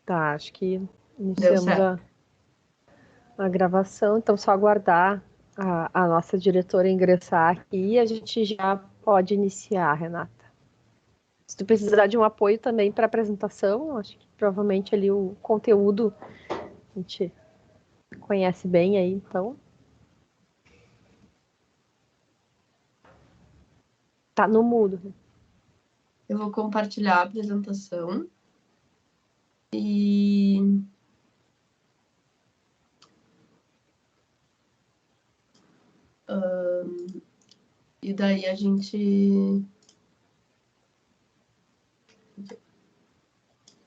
Tá, acho que Deu iniciamos certo. a gravação, então só aguardar a nossa diretora ingressar aqui e a gente já pode iniciar, Renata. Se tu precisar de um apoio também para a apresentação, acho que provavelmente ali o conteúdo a gente conhece bem aí, então. Tá no mudo. Eu vou compartilhar a apresentação e daí a gente...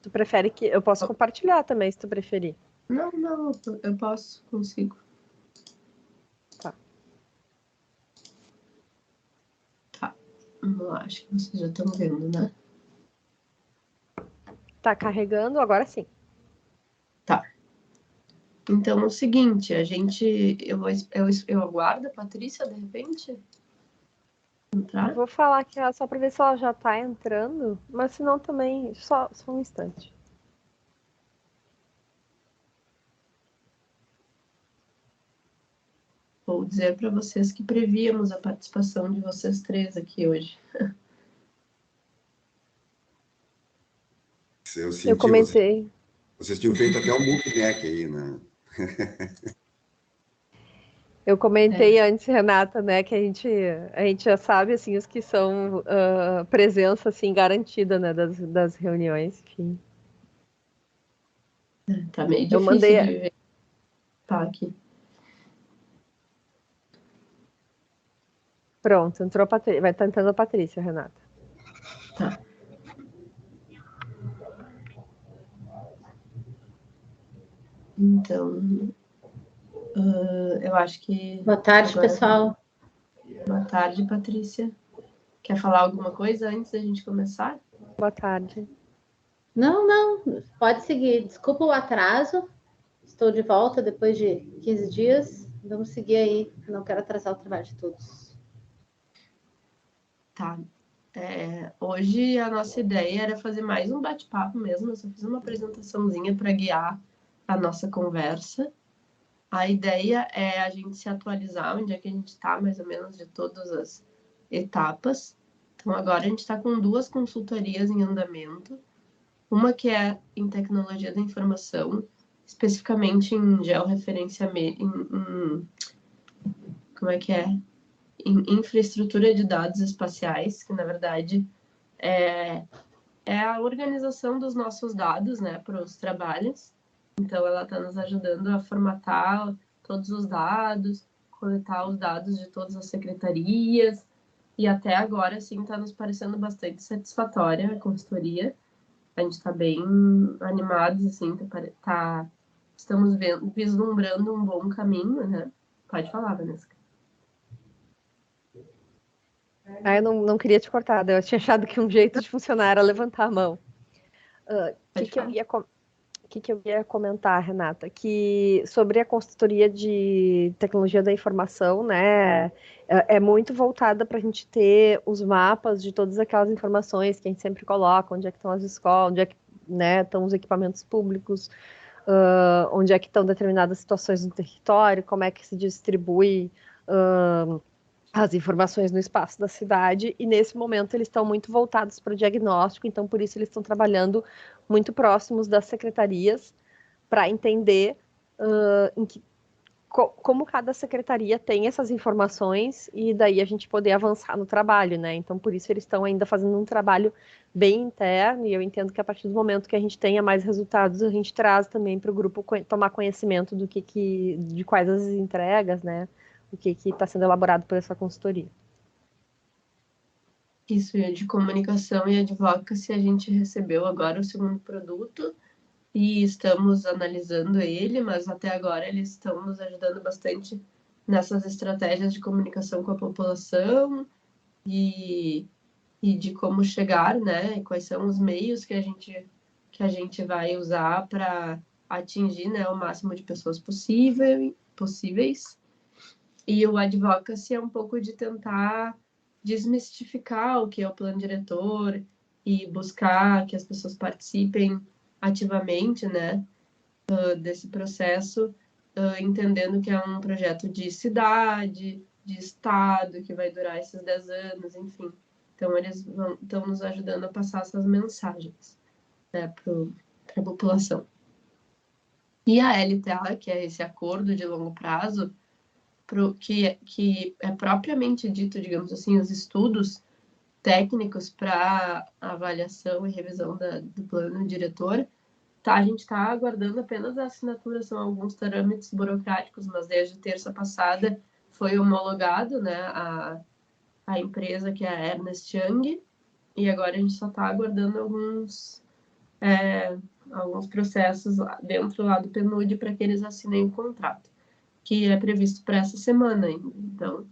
Tu prefere que eu posso compartilhar também, se tu preferir. Não, eu posso, consigo. Tá. Tá, vamos lá, acho que vocês já estão vendo, né? Tá carregando, agora sim. Tá. Então, é o seguinte, a gente... Eu aguardo a Patrícia, de repente, entrar. Vou falar que só para ver se ela já tá entrando, mas se não também, só um instante. Vou dizer para vocês que prevíamos a participação de vocês três aqui hoje. Eu Eu senti, comentei. vocês tinham feito até um bookneck aí, né? Eu comentei antes, Renata, né, que a gente já sabe, assim, os que são presença, assim, garantida, né, das reuniões, enfim. Tá meio Eu difícil mandei, de ver tá aqui. pronto, entrou a Patrícia, vai estar entrando a Patrícia, Renata. Tá. Então, eu acho que... Boa tarde, agora... pessoal. Boa tarde, Patrícia. Quer falar alguma coisa antes da gente começar? Boa tarde. Não, pode seguir. Desculpa o atraso. Estou de volta depois de 15 dias. Vamos seguir aí. Não quero atrasar o trabalho de todos. Tá. Hoje a nossa ideia era fazer mais um bate-papo mesmo. Eu só fiz uma apresentaçãozinha para guiar a nossa conversa. A ideia é a gente se atualizar onde é que a gente está, mais ou menos, de todas as etapas. Então, agora a gente está com 2 consultorias em andamento. Uma que é em tecnologia da informação, especificamente em georreferenciamento, como é que é? Em infraestrutura de dados espaciais, que na verdade é a organização dos nossos dados, né, para os trabalhos. Então, ela está nos ajudando a formatar todos os dados, coletar os dados de todas as secretarias, e até agora, assim, está nos parecendo bastante satisfatória a consultoria. A gente está bem animados, assim, estamos vislumbrando um bom caminho, né? Pode falar, Vanessa. Eu não queria te cortar, eu tinha achado que um jeito de funcionar era levantar a mão. Que eu ia comentar, Renata? Que sobre a consultoria de tecnologia da informação, né, é muito voltada para a gente ter os mapas de todas aquelas informações que a gente sempre coloca, onde é que estão as escolas, onde é que, né, estão os equipamentos públicos, onde é que estão determinadas situações no território, como é que se distribui as informações no espaço da cidade, e nesse momento eles estão muito voltados para o diagnóstico, então por isso eles estão trabalhando muito próximos das secretarias para entender como cada secretaria tem essas informações e daí a gente poder avançar no trabalho, né? Então por isso eles estão ainda fazendo um trabalho bem interno e eu entendo que a partir do momento que a gente tenha mais resultados, a gente traz também para o grupo tomar conhecimento do de quais as entregas, né? O que está sendo elaborado por essa consultoria. Isso, de comunicação e advocacy, a gente recebeu agora o segundo produto e estamos analisando ele, mas até agora eles estão nos ajudando bastante nessas estratégias de comunicação com a população e de como chegar, né? E quais são os meios que a gente vai usar para atingir, né, o máximo de pessoas possíveis. E o advocacy é um pouco de tentar desmistificar o que é o plano diretor e buscar que as pessoas participem ativamente, né, desse processo, entendendo que é um projeto de cidade, de estado, que vai durar esses 10 anos, enfim. Então, eles estão nos ajudando a passar essas mensagens, né, para a população. E a LTA, que é esse acordo de longo prazo, que é propriamente dito, digamos assim, os estudos técnicos para avaliação e revisão do plano diretor, a gente está aguardando apenas a assinatura, são alguns trâmites burocráticos, mas desde terça passada foi homologado, né, a empresa que é a Ernst Young, e agora a gente só está aguardando alguns processos dentro lá do PNUD para que eles assinem o contrato, que é previsto para essa semana ainda. Então,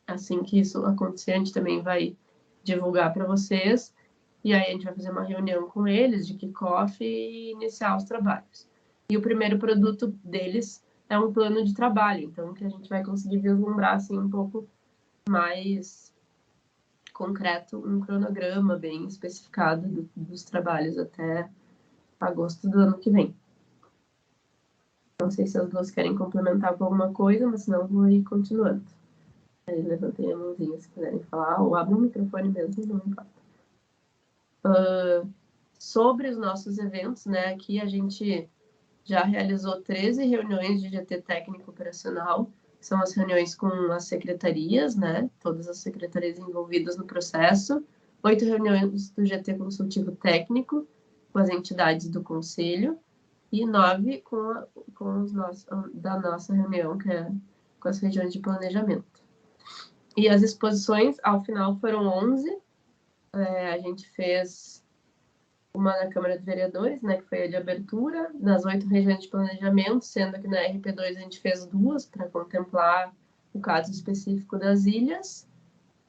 assim que isso acontecer, a gente também vai divulgar para vocês, e aí a gente vai fazer uma reunião com eles de kickoff e iniciar os trabalhos. E o primeiro produto deles é um plano de trabalho, então que a gente vai conseguir vislumbrar assim um pouco mais concreto, um cronograma bem especificado dos trabalhos até agosto do ano que vem. Não sei se as duas querem complementar com alguma coisa, mas senão eu vou ir continuando. Aí levantei a mãozinha se quiserem falar, ou abra o microfone mesmo, não importa. Sobre os nossos eventos, né? Aqui a gente já realizou 13 reuniões de GT técnico operacional, que são as reuniões com as secretarias, né? Todas as secretarias envolvidas no processo. 8 reuniões do GT consultivo técnico, com as entidades do conselho, e 9 com os nossos, da nossa reunião, que é com as regiões de planejamento. E as exposições, ao final, foram 11. A gente fez uma na Câmara de Vereadores, né, que foi a de abertura, nas 8 regiões de planejamento, sendo que na RP2 a gente fez 2 para contemplar o caso específico das ilhas,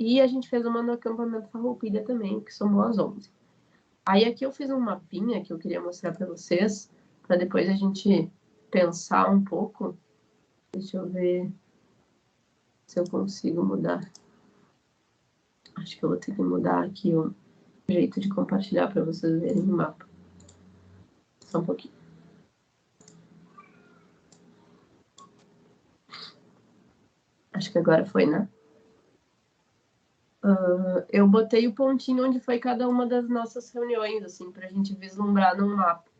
e a gente fez uma no acampamento Farroupilha também, que somou as 11. Aí aqui eu fiz um mapinha que eu queria mostrar para vocês, para depois a gente pensar um pouco. Deixa eu ver se eu consigo mudar. Acho que eu vou ter que mudar aqui o jeito de compartilhar para vocês verem o mapa. Só um pouquinho. Acho que agora foi, né? Eu botei o pontinho onde foi cada uma das nossas reuniões, assim, para a gente vislumbrar no mapa.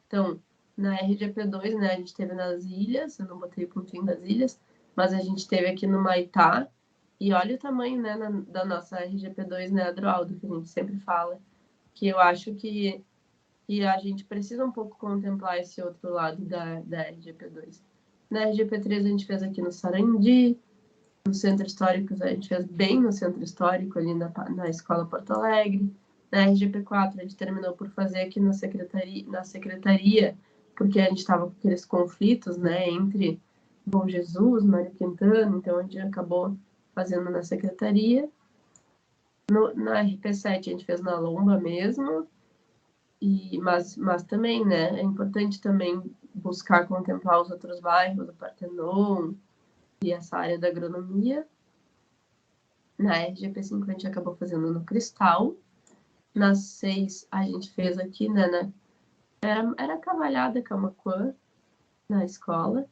Então, na RGP2, né, a gente teve nas ilhas, eu não botei o pontinho das ilhas, mas a gente teve aqui no Maitá, e olha o tamanho, né, da nossa RGP2, né, Adroaldo, que a gente sempre fala, que eu acho que a gente precisa um pouco contemplar esse outro lado da RGP2. Na RGP3 a gente fez aqui no Sarandi, no Centro Histórico, a gente fez bem no Centro Histórico, ali na Escola Porto Alegre. Na RGP4 a gente terminou por fazer aqui na secretaria, porque a gente estava com aqueles conflitos, né, entre Bom Jesus, Mário Quintana, então a gente acabou fazendo na secretaria. Na RP7 a gente fez na Lomba mesmo, mas também, né, é importante também buscar contemplar os outros bairros, o Partenon e essa área da agronomia. Na RGP5 a gente acabou fazendo no Cristal. Na 6 a gente fez aqui, né, era Cavalhada, Camaquã, na escola.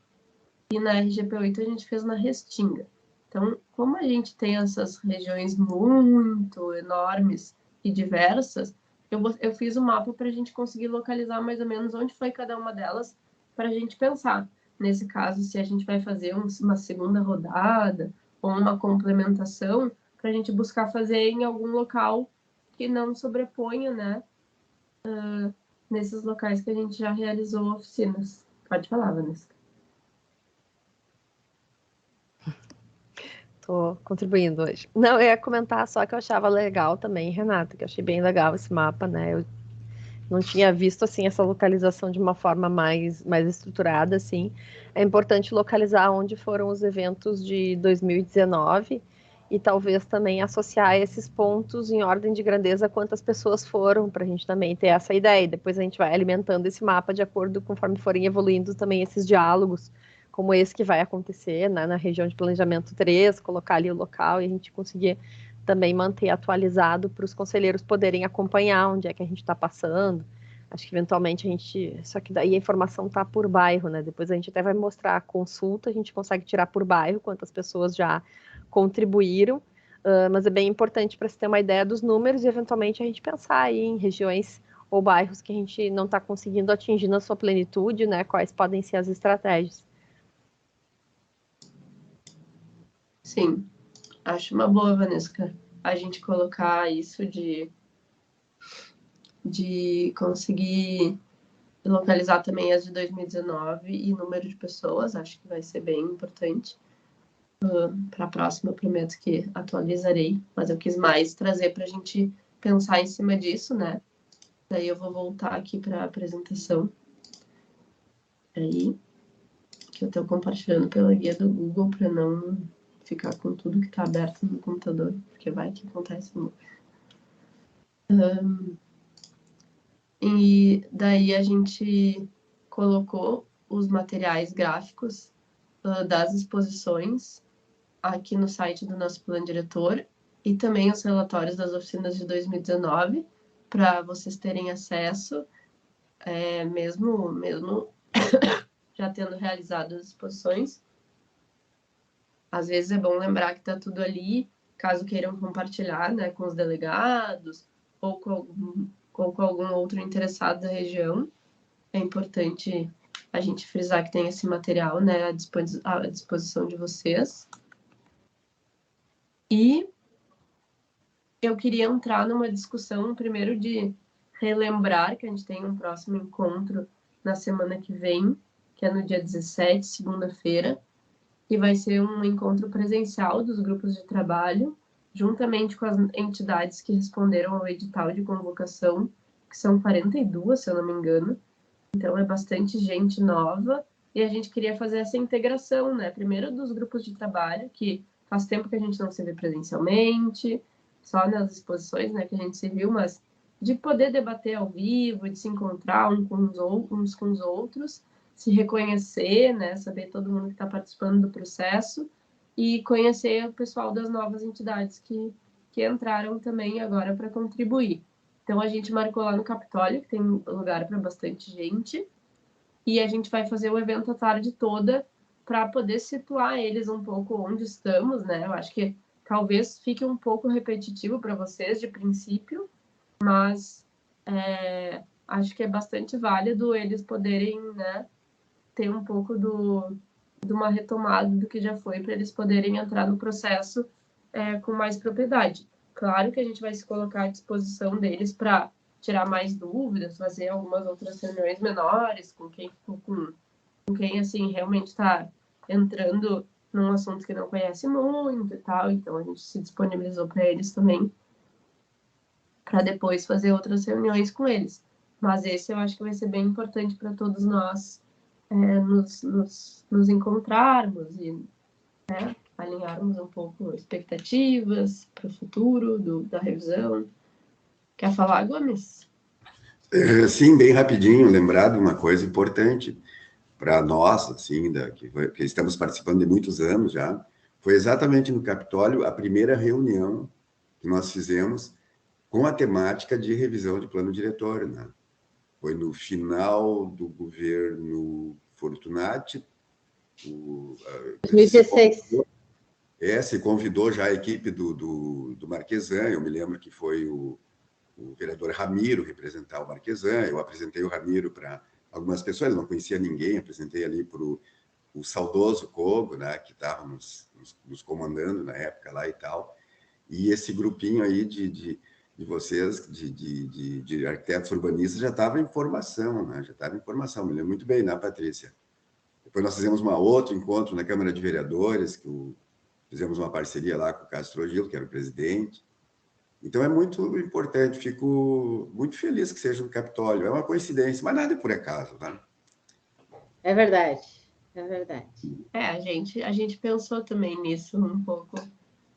E na RGP8 a gente fez na Restinga. Então, como a gente tem essas regiões muito enormes e diversas, eu fiz um mapa para a gente conseguir localizar mais ou menos onde foi cada uma delas, para a gente pensar. Nesse caso, se a gente vai fazer uma segunda rodada ou uma complementação, para a gente buscar fazer em algum local que não sobreponha, né, nesses locais que a gente já realizou oficinas. Pode falar, Vanessa. Tô contribuindo hoje. Não, eu ia comentar só que eu achava legal também, Renata, que eu achei bem legal esse mapa, né? Eu não tinha visto, assim, essa localização de uma forma mais estruturada, assim. É importante localizar onde foram os eventos de 2019 e talvez também associar esses pontos em ordem de grandeza quantas pessoas foram, para a gente também ter essa ideia. Depois a gente vai alimentando esse mapa de acordo conforme forem evoluindo também esses diálogos, como esse que vai acontecer, né, na região de planejamento 3, colocar ali o local e a gente conseguir também manter atualizado para os conselheiros poderem acompanhar onde é que a gente está passando, Acho que eventualmente a gente... Só que daí a informação tá por bairro, né? Depois a gente até vai mostrar a consulta, a gente consegue tirar por bairro quantas pessoas já contribuíram, mas é bem importante para se ter uma ideia dos números e eventualmente a gente pensar aí em regiões ou bairros que a gente não está conseguindo atingir na sua plenitude, né? Quais podem ser as estratégias. Sim, acho uma boa, Vanessa, a gente colocar isso de conseguir localizar também as de 2019 e número de pessoas, acho que vai ser bem importante. Para a próxima, eu prometo que atualizarei, mas eu quis mais trazer para a gente pensar em cima disso, né? Daí eu vou voltar aqui para a apresentação. Aí, que eu estou compartilhando pela guia do Google para não ficar com tudo que está aberto no computador, porque vai que acontece. E daí a gente colocou os materiais gráficos das exposições aqui no site do nosso plano diretor e também os relatórios das oficinas de 2019 para vocês terem acesso, mesmo já tendo realizado as exposições. Às vezes é bom lembrar que está tudo ali, caso queiram compartilhar, né, com os delegados ou com algum outro interessado da região. É importante a gente frisar que tem esse material, né, à disposição de vocês. E eu queria entrar numa discussão, primeiro, de relembrar que a gente tem um próximo encontro na semana que vem, que é no dia 17, segunda-feira, que vai ser um encontro presencial dos grupos de trabalho, juntamente com as entidades que responderam ao edital de convocação, que são 42, se eu não me engano. Então, é bastante gente nova, e a gente queria fazer essa integração, né? Primeiro dos grupos de trabalho, que faz tempo que a gente não se vê presencialmente, só nas exposições, né, que a gente se viu, mas de poder debater ao vivo, de se encontrar uns com os outros, se reconhecer, né, saber todo mundo que está participando do processo e conhecer o pessoal das novas entidades que entraram também agora para contribuir. Então, a gente marcou lá no Capitólio, que tem lugar para bastante gente, e a gente vai fazer o evento a tarde toda para poder situar eles um pouco onde estamos, né? Eu acho que talvez fique um pouco repetitivo para vocês de princípio, mas acho que é bastante válido eles poderem, né, ter um pouco de uma retomada do que já foi, para eles poderem entrar no processo com mais propriedade. Claro que a gente vai se colocar à disposição deles para tirar mais dúvidas, fazer algumas outras reuniões menores com quem assim, realmente está entrando num assunto que não conhece muito e tal. Então, a gente se disponibilizou para eles também, para depois fazer outras reuniões com eles. Mas esse eu acho que vai ser bem importante para todos nós nos encontrarmos e, né, alinharmos um pouco expectativas para o futuro da revisão. Quer falar, Gomes? Sim, bem rapidinho, lembrar de uma coisa importante para nós, assim, que estamos participando de muitos anos já, foi exatamente no Capitólio a primeira reunião que nós fizemos com a temática de revisão de plano diretor, né? Foi no final do governo Fortunati. 2016. Se convidou já a equipe do Marquesan. Eu me lembro que foi o vereador Ramiro representar o Marquesan. Eu apresentei o Ramiro para algumas pessoas, não conhecia ninguém, apresentei ali para o saudoso Kogo, né, que estava nos comandando na época lá e tal. E esse grupinho aí de vocês, de arquitetos urbanistas, já estava em formação, né? Já estava em formação, me lembro muito bem, né, Patrícia? Depois nós fizemos outro encontro na Câmara de Vereadores, fizemos uma parceria lá com o Castro Gil, que era o presidente. Então é muito importante, fico muito feliz que seja no Capitólio. É uma coincidência, mas nada é por acaso, né? É verdade, é verdade. A gente pensou também nisso um pouco,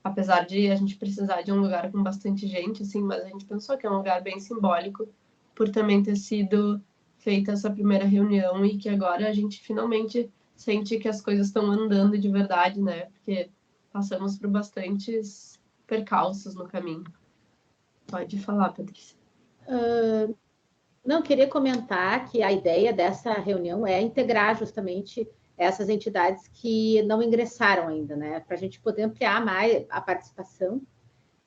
apesar de a gente precisar de um lugar com bastante gente, assim, mas a gente pensou que é um lugar bem simbólico por também ter sido feita essa primeira reunião e que agora a gente finalmente sente que as coisas estão andando de verdade, né? Porque passamos por bastantes percalços no caminho. Pode falar, Patrícia. Não, queria comentar que a ideia dessa reunião é integrar justamente essas entidades que não ingressaram ainda, né? Para a gente poder ampliar mais a participação.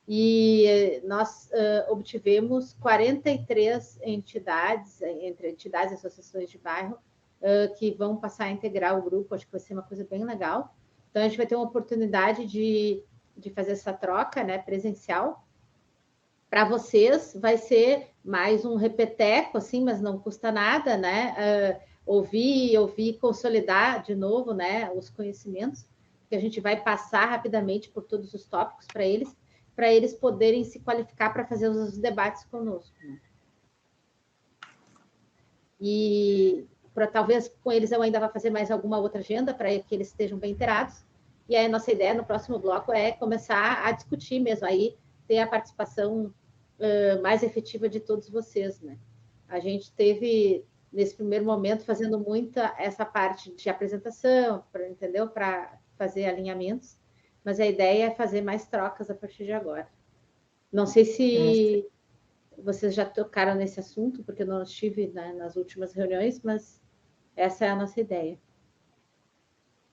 E nós obtivemos 43 entidades, entre entidades e associações de bairro, que vão passar a integrar o grupo. Acho que vai ser uma coisa bem legal. Então, a gente vai ter uma oportunidade de fazer essa troca, né, presencial. Para vocês, vai ser mais um repeteco, assim, mas não custa nada, né? Ouvir, consolidar de novo, né, os conhecimentos, que a gente vai passar rapidamente por todos os tópicos para eles poderem se qualificar para fazer os debates conosco. Né? E talvez com eles eu ainda vá fazer mais alguma outra agenda para que eles estejam bem inteirados. E aí a nossa ideia no próximo bloco é começar a discutir mesmo, aí ter a participação mais efetiva de todos vocês. Né? A gente teve, nesse primeiro momento, fazendo muita essa parte de apresentação, entendeu? Para fazer alinhamentos, mas a ideia é fazer mais trocas a partir de agora. Não sei se vocês já tocaram nesse assunto, porque eu não estive nas últimas reuniões, mas essa é a nossa ideia.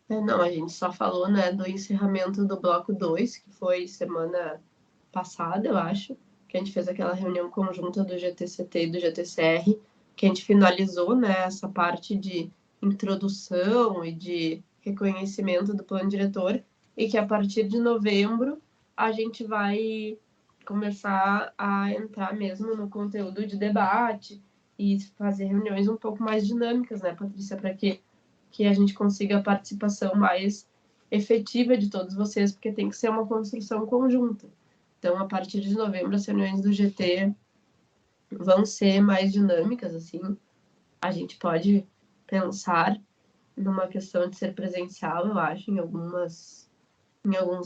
Não, a gente só falou, né, do encerramento do bloco 2, que foi semana passada, eu acho, que a gente fez aquela reunião conjunta do GTCT e do GTCR, que a gente finalizou, né, essa parte de introdução e de reconhecimento do plano diretor, e que a partir de novembro a gente vai começar a entrar mesmo no conteúdo de debate e fazer reuniões um pouco mais dinâmicas, né, Patrícia, para que a gente consiga a participação mais efetiva de todos vocês, porque tem que ser uma construção conjunta. Então, a partir de novembro, as reuniões do GT vão ser mais dinâmicas, assim. A gente pode pensar numa questão de ser presencial, eu acho, em alguns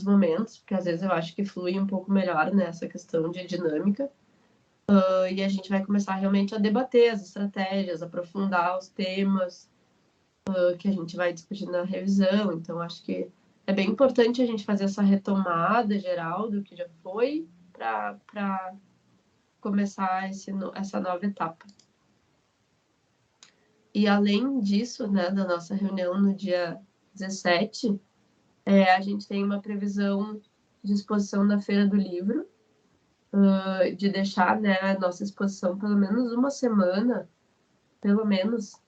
momentos, porque às vezes eu acho que flui um pouco melhor nessa questão de dinâmica. E a gente vai começar realmente a debater as estratégias, aprofundar os temas que a gente vai discutir na revisão. Então, acho que é bem importante a gente fazer essa retomada geral do que já foi para começar essa nova etapa. E além disso, né, da nossa reunião no dia 17, a gente tem uma previsão de exposição na Feira do Livro, de deixar, né, a nossa exposição pelo menos uma semana, pelo menos,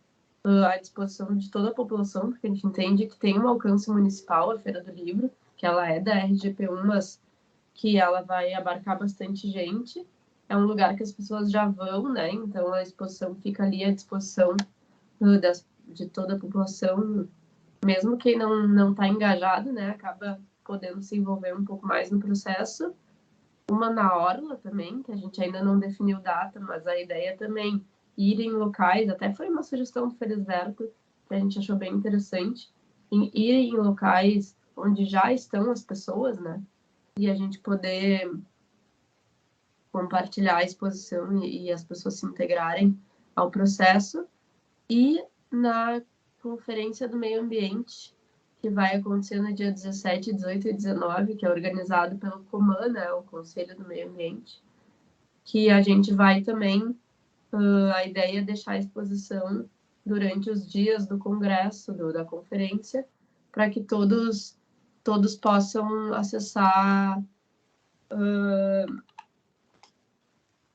à disposição de toda a população, porque a gente entende que tem um alcance municipal a Feira do Livro, que ela é da RGP1, mas que ela vai abarcar bastante gente. É um lugar que as pessoas já vão, né? Então a exposição fica ali à disposição de toda a população, mesmo quem não está engajado, né? Acaba podendo se envolver um pouco mais no processo. Uma na Orla também, que a gente ainda não definiu data, mas a ideia também ir em locais, até foi uma sugestão do Felisberto, que a gente achou bem interessante, ir em locais onde já estão as pessoas, né? E a gente poder compartilhar a exposição e as pessoas se integrarem ao processo. E na Conferência do Meio Ambiente, que vai acontecer no dia 17, 18 e 19, que é organizado pelo COMAN, né, o Conselho do Meio Ambiente, que a gente vai também, a ideia é deixar a exposição durante os dias do congresso, da conferência, para que todos possam acessar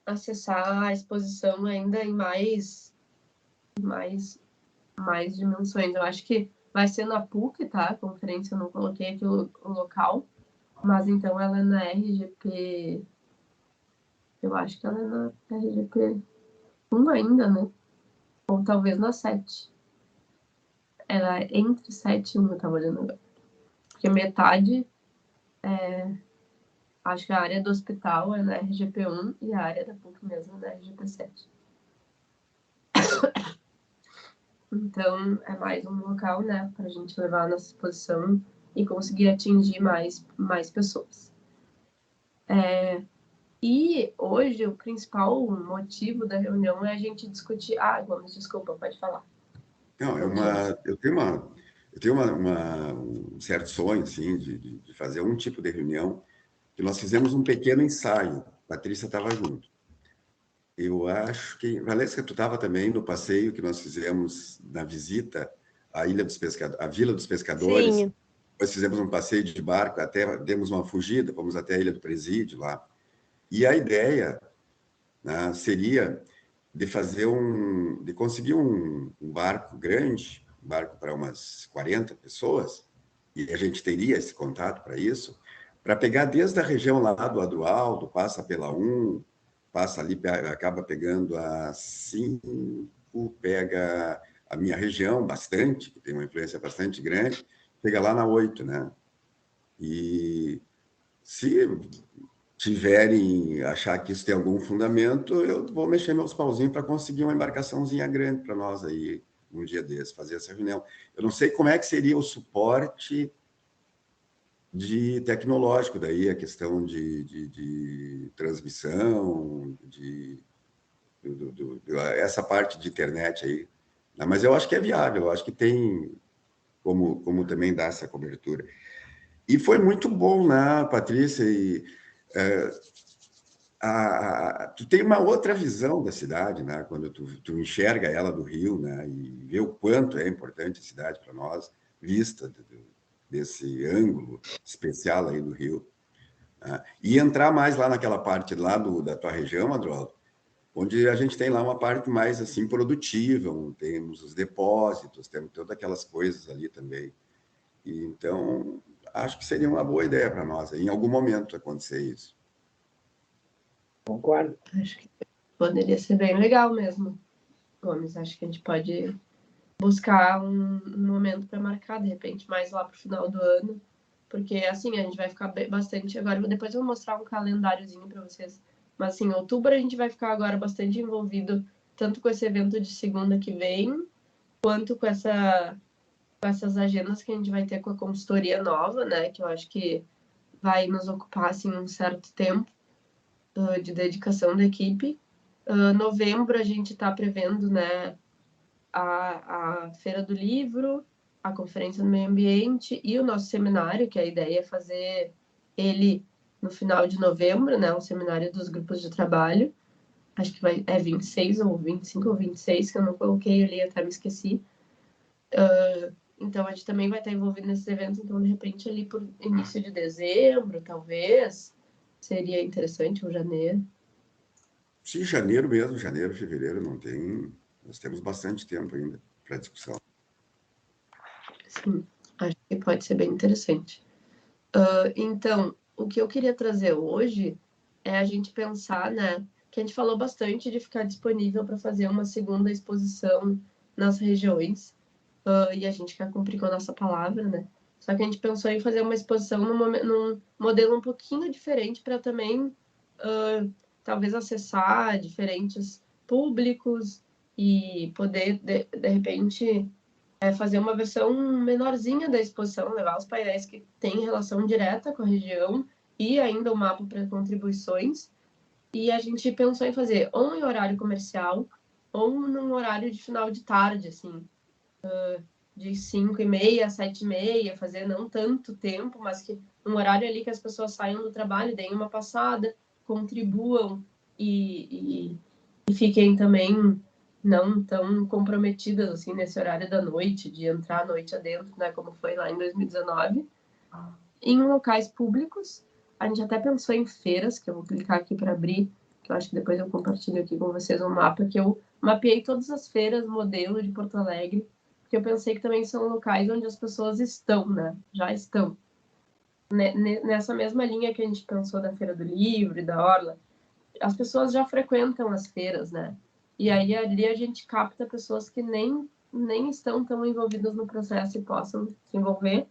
a exposição ainda em mais dimensões. Eu acho que vai ser na PUC, tá? A conferência, eu não coloquei aqui o local, mas então ela é na RGP, eu acho que ela é na RGP 1 ainda, né? Ou talvez na 7. Ela é entre 7 e 1, eu tava olhando agora. Porque metade, acho que a área do hospital é na RGP 1 e a área da PUC mesmo é na RGP 7. Então, é mais um local, né, para a gente levar a nossa exposição e conseguir atingir mais pessoas. E hoje, o principal motivo da reunião é a gente discutir... Gomes, desculpa, pode falar. Não, eu tenho um certo sonho, assim, de fazer um tipo de reunião, que nós fizemos um pequeno ensaio, a Patrícia estava junto. Eu acho que... Valesca, tu estava também no passeio que nós fizemos na visita à Ilha dos Pescadores, à Vila dos Pescadores. Sim. Nós fizemos um passeio de barco, até demos uma fugida, fomos até a Ilha do Presídio lá. E a ideia, né, seria de fazer de conseguir um barco grande, um barco para umas 40 pessoas, e a gente teria esse contato para isso, para pegar desde a região lá do Adroaldo, passa pela 1, passa ali, acaba pegando a 5, pega a minha região bastante, que tem uma influência bastante grande, chega lá na 8, né? E se tiverem, achar que isso tem algum fundamento, eu vou mexer meus pauzinhos para conseguir uma embarcaçãozinha grande para nós aí, um dia desses, fazer essa reunião. Eu não sei como é que seria o suporte de tecnológico daí, a questão de transmissão, essa parte de internet aí. Mas eu acho que é viável, eu acho que tem como também dar essa cobertura. E foi muito bom, né, Patrícia? Tu tem uma outra visão da cidade, né? Quando tu enxerga ela do Rio, né? E vê o quanto é importante a cidade para nós, vista desse ângulo especial aí do Rio. Né? E entrar mais lá naquela parte lá da tua região, Adroaldo, onde a gente tem lá uma parte mais assim produtiva, temos os depósitos, temos todas aquelas coisas ali também. E, então, acho que seria uma boa ideia para nós, em algum momento, acontecer isso. Concordo. Acho que poderia ser bem legal mesmo, Gomes. Acho que a gente pode buscar um momento para marcar, de repente, mais lá para o final do ano, porque, assim, a gente vai ficar bastante agora. Depois eu vou mostrar um calendáriozinho para vocês. Mas, assim, em outubro a gente vai ficar agora bastante envolvido, tanto com esse evento de segunda que vem, quanto com essas agendas que a gente vai ter com a consultoria nova, né? Que eu acho que vai nos ocupar, assim, um certo tempo de dedicação da equipe. Novembro a gente está prevendo, né, a Feira do Livro, a Conferência do Meio Ambiente e o nosso seminário, que a ideia é fazer ele no final de novembro, né, um seminário dos grupos de trabalho. Acho que é 26 ou 25 ou 26, que eu não coloquei ali, até me esqueci. Então, a gente também vai estar envolvido nesses eventos, então, de repente, ali por início de dezembro, talvez, seria interessante, ou janeiro. Sim, janeiro mesmo, janeiro, fevereiro, não tem... Nós temos bastante tempo ainda para discussão. Sim, acho que pode ser bem interessante. Então, o que eu queria trazer hoje é a gente pensar, né, que a gente falou bastante de ficar disponível para fazer uma segunda exposição nas regiões, e a gente quer cumprir com a nossa palavra, né? Só que a gente pensou em fazer uma exposição num modelo um pouquinho diferente para também talvez acessar diferentes públicos e poder, de repente, fazer uma versão menorzinha da exposição, levar os painéis que têm relação direta com a região e ainda o mapa para contribuições. E a gente pensou em fazer ou em horário comercial ou num horário de final de tarde, assim, de 5h30 a 7h30, fazer não tanto tempo, mas que um horário ali que as pessoas saiam do trabalho, deem uma passada, contribuam e fiquem também não tão comprometidas assim nesse horário da noite, de entrar à noite adentro, né, como foi lá em 2019, em locais públicos. A gente até pensou em feiras, que eu vou clicar aqui para abrir, que eu acho que depois eu compartilho aqui com vocês um mapa que eu mapeei todas as feiras modelo de Porto Alegre, porque eu pensei que também são locais onde as pessoas estão, né, já estão. Nessa mesma linha que a gente pensou da Feira do Livro e da Orla, as pessoas já frequentam as feiras, né? E aí ali a gente capta pessoas que nem estão tão envolvidas no processo e possam se envolver.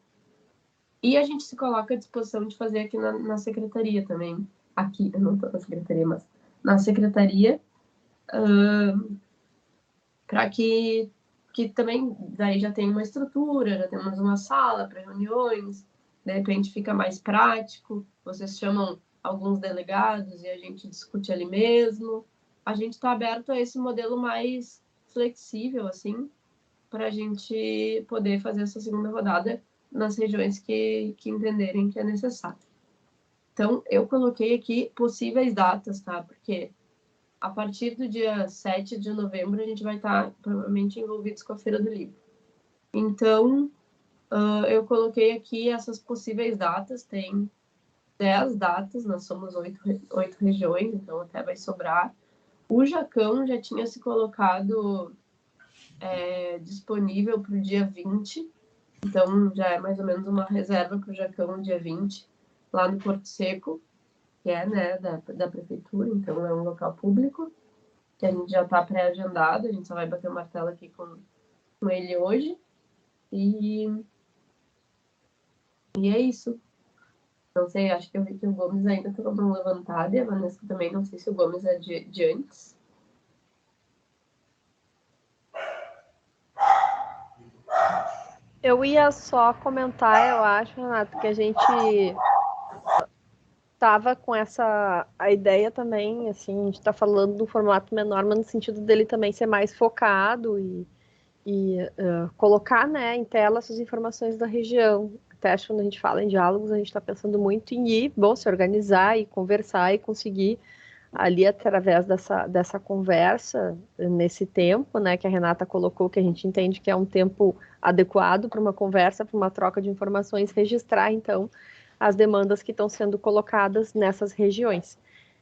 E a gente se coloca à disposição de fazer aqui na secretaria também. Aqui, eu não estou na secretaria, mas na secretaria, para que também daí já tem uma estrutura, já temos uma sala para reuniões, de repente fica mais prático, vocês chamam alguns delegados e a gente discute ali mesmo. A gente está aberto a esse modelo mais flexível, assim, para a gente poder fazer essa segunda rodada nas regiões que entenderem que é necessário. Então, eu coloquei aqui possíveis datas, tá? Porque a partir do dia 7 de novembro, a gente vai estar provavelmente envolvidos com a Feira do Livro. Então, eu coloquei aqui essas possíveis datas, tem 10 datas, nós somos 8 regiões, então até vai sobrar. O Jacão já tinha se colocado disponível para o dia 20, então já é mais ou menos uma reserva para o Jacão dia 20, lá no Porto Seco, que é, né, da prefeitura, então é um local público, que a gente já está pré-agendado, a gente só vai bater o martelo aqui com ele hoje, e é isso. Não sei, acho que eu vi que o Gomes ainda está com a mão levantada, e a Vanessa também, não sei se o Gomes é de antes. Eu ia só comentar, eu acho, Renato, que a gente tava com a ideia também, assim, a gente tá falando do formato menor, mas no sentido dele também ser mais focado e colocar, né, em tela essas informações da região. Até acho que quando a gente fala em diálogos, a gente está pensando muito em ir, bom, se organizar e conversar e conseguir ali através dessa conversa nesse tempo, né, que a Renata colocou, que a gente entende que é um tempo adequado para uma conversa, para uma troca de informações, registrar então as demandas que estão sendo colocadas nessas regiões.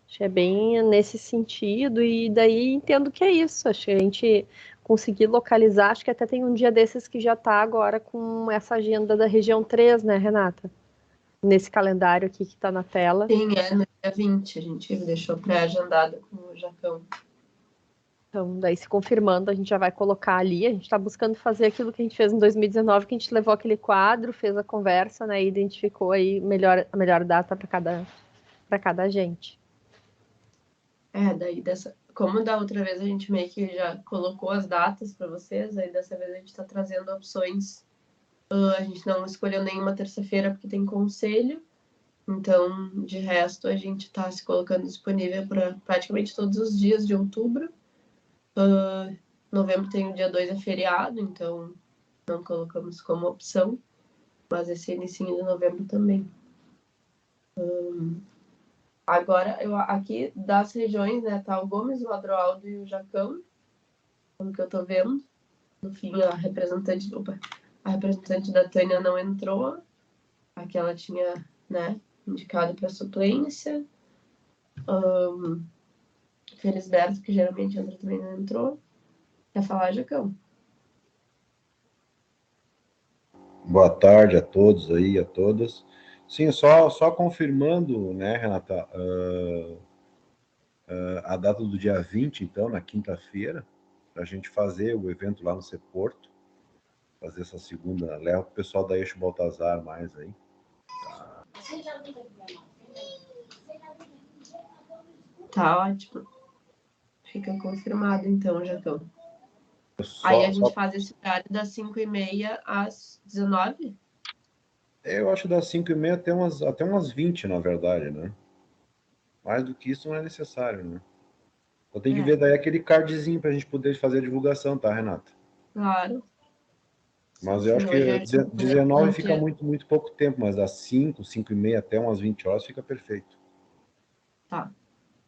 Acho que é bem nesse sentido, e daí entendo que é isso. Acho que a gente conseguir localizar, acho que até tem um dia desses que já está agora com essa agenda da região 3, né, Renata? Nesse calendário aqui que está na tela. Sim, no dia 20, a gente deixou pré-agendado com o Jacão. Então, daí se confirmando, a gente já vai colocar ali. A gente está buscando fazer aquilo que a gente fez em 2019, que a gente levou aquele quadro, fez a conversa, né, e identificou aí a melhor data para cada agente. Daí como da outra vez a gente meio que já colocou as datas para vocês, aí dessa vez a gente está trazendo opções. A gente não escolheu nenhuma terça-feira porque tem conselho, então de resto a gente está se colocando disponível para praticamente todos os dias de outubro. Novembro tem o dia 2 é feriado, então não colocamos como opção, mas esse início de novembro também. Agora, aqui das regiões, né, tá o Gomes, o Adroaldo e o Jacão, pelo que eu tô vendo. No fim, a representante da Tânia não entrou, aqui ela tinha, né, indicado para suplência. Felisberto, que geralmente entra, também não entrou. Quer falar, Jacão? Boa tarde a todos aí, a todas. Sim, só confirmando, né, Renata, a data do dia 20, então, na quinta-feira, para a gente fazer o evento lá no Seporto, fazer essa segunda leva para o pessoal da Eixo Baltazar mais aí. Tá ótimo. Fica confirmado, então, Jacão. Aí a gente faz esse horário das 5h30 às 19h? Eu acho das 5h30 até umas 20, na verdade, né? Mais do que isso não é necessário, né? Eu tenho que ver daí aquele cardzinho para a gente poder fazer a divulgação, tá, Renata? Claro. Mas eu acho que 19 fica muito pouco tempo, mas das 5h30 até umas 20 horas fica perfeito. Tá.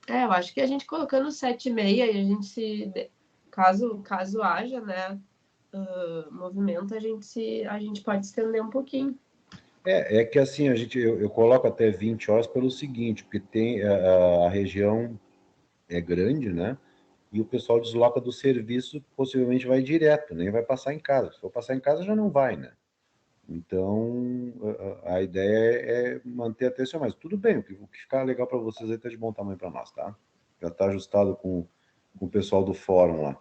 Eu acho que a gente colocando 7h30 e a gente caso haja, né, movimento, a gente pode estender um pouquinho. É que assim, eu coloco até 20 horas pelo seguinte, porque tem a região é grande, né? E o pessoal desloca do serviço, possivelmente vai direto, nem vai passar em casa. Se for passar em casa, já não vai, né? Então, a ideia é manter até esse, mas tudo bem, o que ficar legal para vocês aí tá de bom tamanho para nós, tá? Já está ajustado com o pessoal do fórum lá.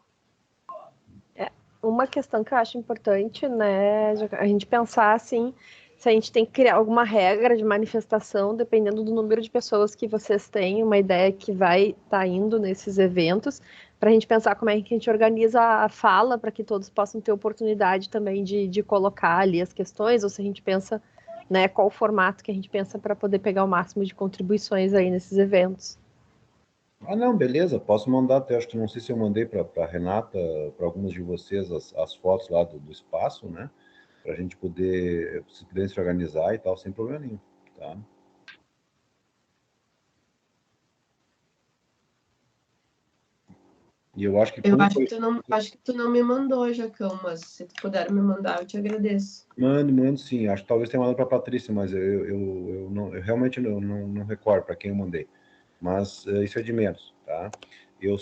Uma questão que eu acho importante, né, a gente pensar assim, se a gente tem que criar alguma regra de manifestação, dependendo do número de pessoas que vocês têm, uma ideia que vai estar indo nesses eventos, para a gente pensar como é que a gente organiza a fala para que todos possam ter oportunidade também de colocar ali as questões, ou se a gente pensa, né, qual o formato que a gente pensa para poder pegar o máximo de contribuições aí nesses eventos. Não, beleza, posso mandar até, acho que não sei se eu mandei para a Renata, para alguns de vocês, as fotos lá do espaço, né? Para a gente poder, se puder se organizar e tal, sem problema nenhum, tá? E eu acho que Eu como acho foi... que tu não me mandou, Jacão, mas se tu puder me mandar, eu te agradeço. Mando sim. Acho que talvez tenha mandado para a Patrícia, mas eu realmente não recordo para quem eu mandei. Mas isso é de menos, tá? Eu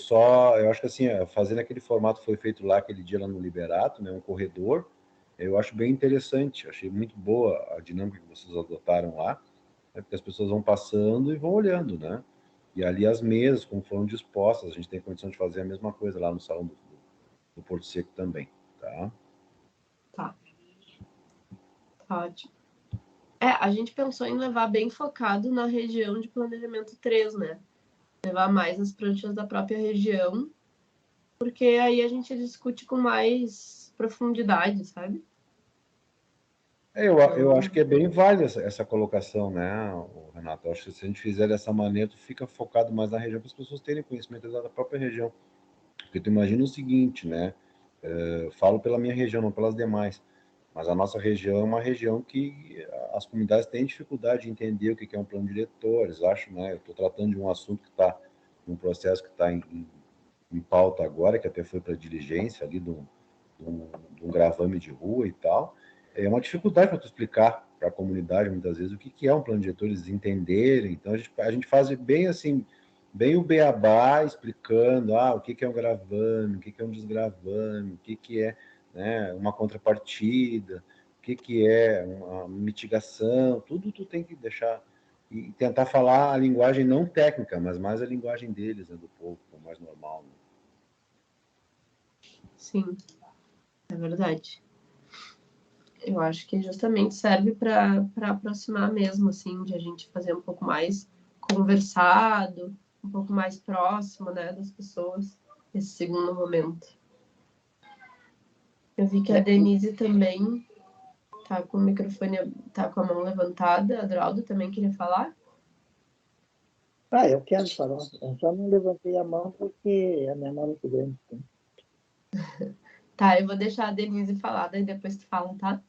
acho que assim, fazendo aquele formato que foi feito lá aquele dia lá no Liberato, né, um corredor, eu acho bem interessante. Achei muito boa a dinâmica que vocês adotaram lá, né, porque as pessoas vão passando e vão olhando, né? E ali as mesas, como foram dispostas, a gente tem condição de fazer a mesma coisa lá no salão do Porto Seco também, tá? Tá. Ótimo. A gente pensou em levar bem focado na região de planejamento 3, né? Levar mais as pranchas da própria região, porque aí a gente discute com mais profundidade, sabe? Eu acho que é bem válida essa colocação, né, Renato? Eu acho que se a gente fizer dessa maneira, tu fica focado mais na região para as pessoas terem conhecimento da própria região. Porque tu imagina o seguinte, né? Eu falo pela minha região, não pelas demais, mas a nossa região é uma região que as comunidades têm dificuldade de entender o que é um plano diretor. Eles acham, né? Eu estou tratando de um assunto que está, um processo que está em pauta agora, que até foi para diligência ali de um gravame de rua e tal. É uma dificuldade para tu explicar para a comunidade, muitas vezes, o que é um plano diretor, eles entenderem. Então, a gente faz bem assim, bem o beabá, explicando o que é um gravame, o que é um desgravame, o que é, né, uma contrapartida, o que é uma mitigação, tudo tu tem que deixar e tentar falar a linguagem não técnica, mas mais a linguagem deles, né, do povo, mais normal. Né? Sim, é verdade. Eu acho que justamente serve para aproximar mesmo, assim, de a gente fazer um pouco mais conversado, um pouco mais próximo, né, das pessoas, nesse segundo momento. Eu vi que a Denise também tá com o microfone, tá com a mão levantada. A Adroaldo também queria falar? Eu quero falar. Eu só não levantei a mão porque a minha mão é muito grande. Tá, eu vou deixar a Denise falar, daí depois tu fala, tá?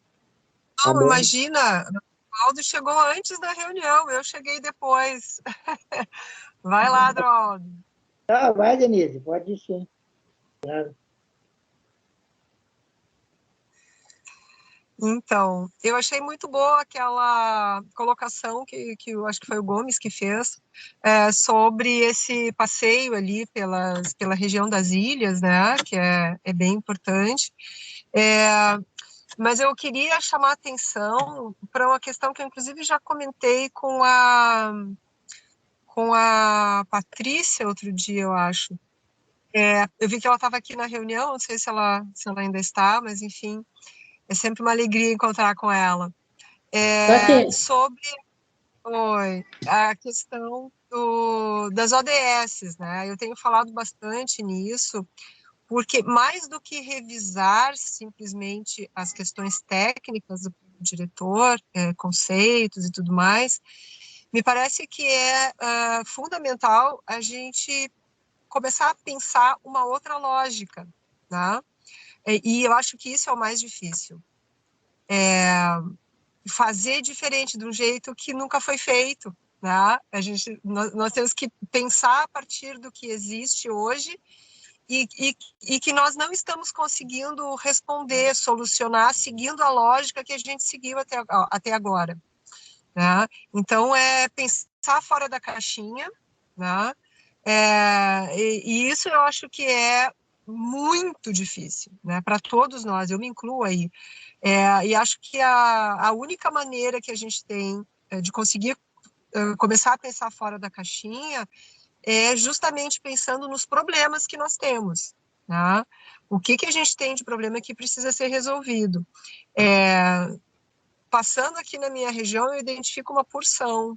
Não, imagina, o Aldo chegou antes da reunião, eu cheguei depois. Vai lá, Adroaldo. Vai, Denise, pode ir sim. Claro. Então, eu achei muito boa aquela colocação que eu acho que foi o Gomes que fez, sobre esse passeio ali pela região das ilhas, né, que é bem importante. Mas eu queria chamar a atenção para uma questão que eu, inclusive, já comentei com a Patrícia outro dia, eu acho. Eu vi que ela estava aqui na reunião, não sei se ela ainda está, mas, enfim, é sempre uma alegria encontrar com ela. Sobre a questão das ODS, né? Eu tenho falado bastante nisso, porque mais do que revisar simplesmente as questões técnicas do diretor, conceitos e tudo mais, me parece que é fundamental a gente começar a pensar uma outra lógica, né? E eu acho que isso é o mais difícil. Fazer diferente de um jeito que nunca foi feito, né? Nós temos que pensar a partir do que existe hoje e que nós não estamos conseguindo responder, solucionar, seguindo a lógica que a gente seguiu até agora. Né? Então, pensar fora da caixinha, né? E isso eu acho que é muito difícil, né? Para todos nós, eu me incluo aí. E acho que a única maneira que a gente tem de conseguir começar a pensar fora da caixinha é justamente pensando nos problemas que nós temos. Né? O que a gente tem de problema que precisa ser resolvido? Passando aqui na minha região, eu identifico uma porção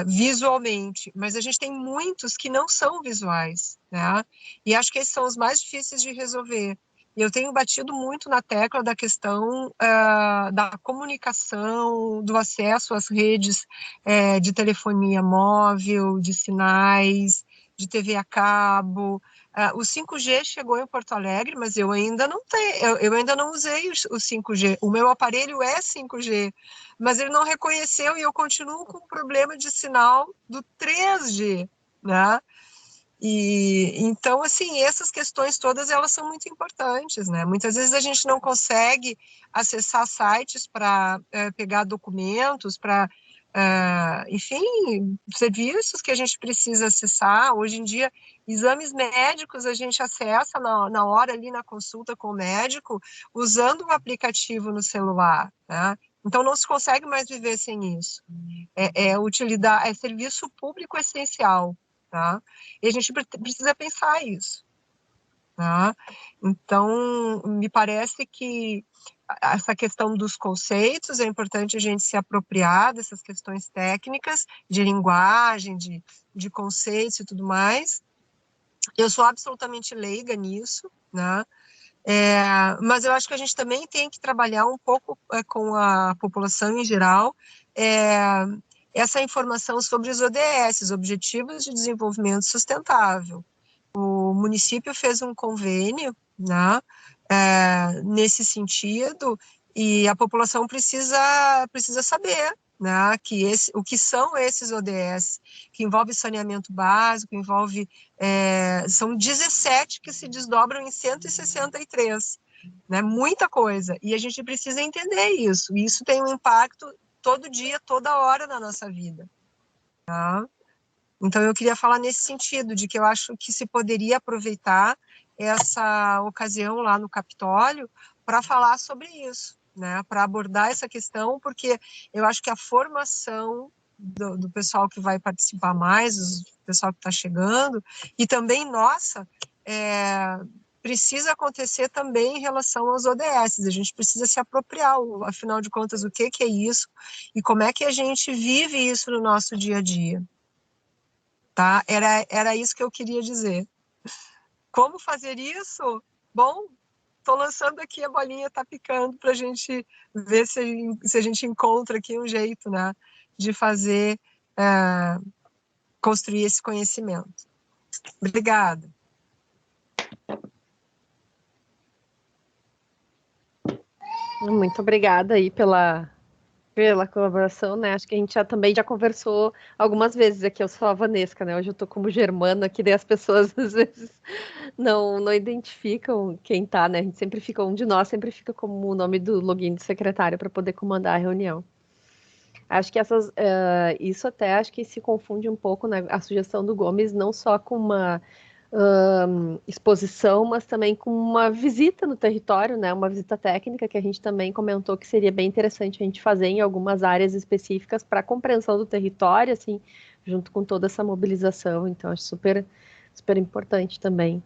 visualmente, mas a gente tem muitos que não são visuais, né? E acho que esses são os mais difíceis de resolver. E eu tenho batido muito na tecla da questão da comunicação, do acesso às redes de telefonia móvel, de sinais, de TV a cabo. O 5G chegou em Porto Alegre, mas eu ainda não tenho, eu ainda não usei o 5G. O meu aparelho é 5G, mas ele não reconheceu e eu continuo com o problema de sinal do 3G, né? E então, assim, essas questões todas, elas são muito importantes, né? Muitas vezes a gente não consegue acessar sites para pegar documentos, para, enfim, serviços que a gente precisa acessar. Hoje em dia, exames médicos a gente acessa na hora ali na consulta com o médico, usando o aplicativo no celular, né? Então, não se consegue mais viver sem isso. É serviço público essencial, tá? E a gente precisa pensar isso, tá? Então, me parece que essa questão dos conceitos, é importante a gente se apropriar dessas questões técnicas, de linguagem, de conceitos e tudo mais. Eu sou absolutamente leiga nisso, né? Mas eu acho que a gente também tem que trabalhar um pouco com a população em geral, essa informação sobre os ODS, Objetivos de Desenvolvimento Sustentável. O município fez um convênio, né, nesse sentido, e a população precisa saber, né, o que são esses ODS, que envolve saneamento básico, são 17 que se desdobram em 163, né, muita coisa, e a gente precisa entender isso, e isso tem um impacto todo dia, toda hora na nossa vida, tá? Então, eu queria falar nesse sentido, de que eu acho que se poderia aproveitar essa ocasião lá no Capitólio para falar sobre isso, né? Para abordar essa questão, porque eu acho que a formação do pessoal que vai participar mais, o pessoal que está chegando, e também nossa, precisa acontecer também em relação aos ODS, a gente precisa se apropriar, afinal de contas, o que é isso, e como é que a gente vive isso no nosso dia a dia. Tá? Era isso que eu queria dizer. Como fazer isso? Bom, estou lançando aqui, a bolinha está picando para a gente ver se a gente encontra aqui um jeito, né, de fazer, construir esse conhecimento. Obrigada. Muito obrigada aí pela colaboração, né? Acho que a gente também já conversou algumas vezes aqui. Eu sou a Vanesca, né? Hoje eu tô como Germana aqui, daí as pessoas às vezes não identificam quem tá, né? A gente sempre fica, um de nós sempre fica como o nome do login do secretário para poder comandar a reunião. Acho que isso até acho que se confunde um pouco, né? A sugestão do Gomes, não só com uma exposição, mas também com uma visita no território, né? Uma visita técnica que a gente também comentou que seria bem interessante a gente fazer em algumas áreas específicas para a compreensão do território, assim, junto com toda essa mobilização. Então, acho super, super importante também.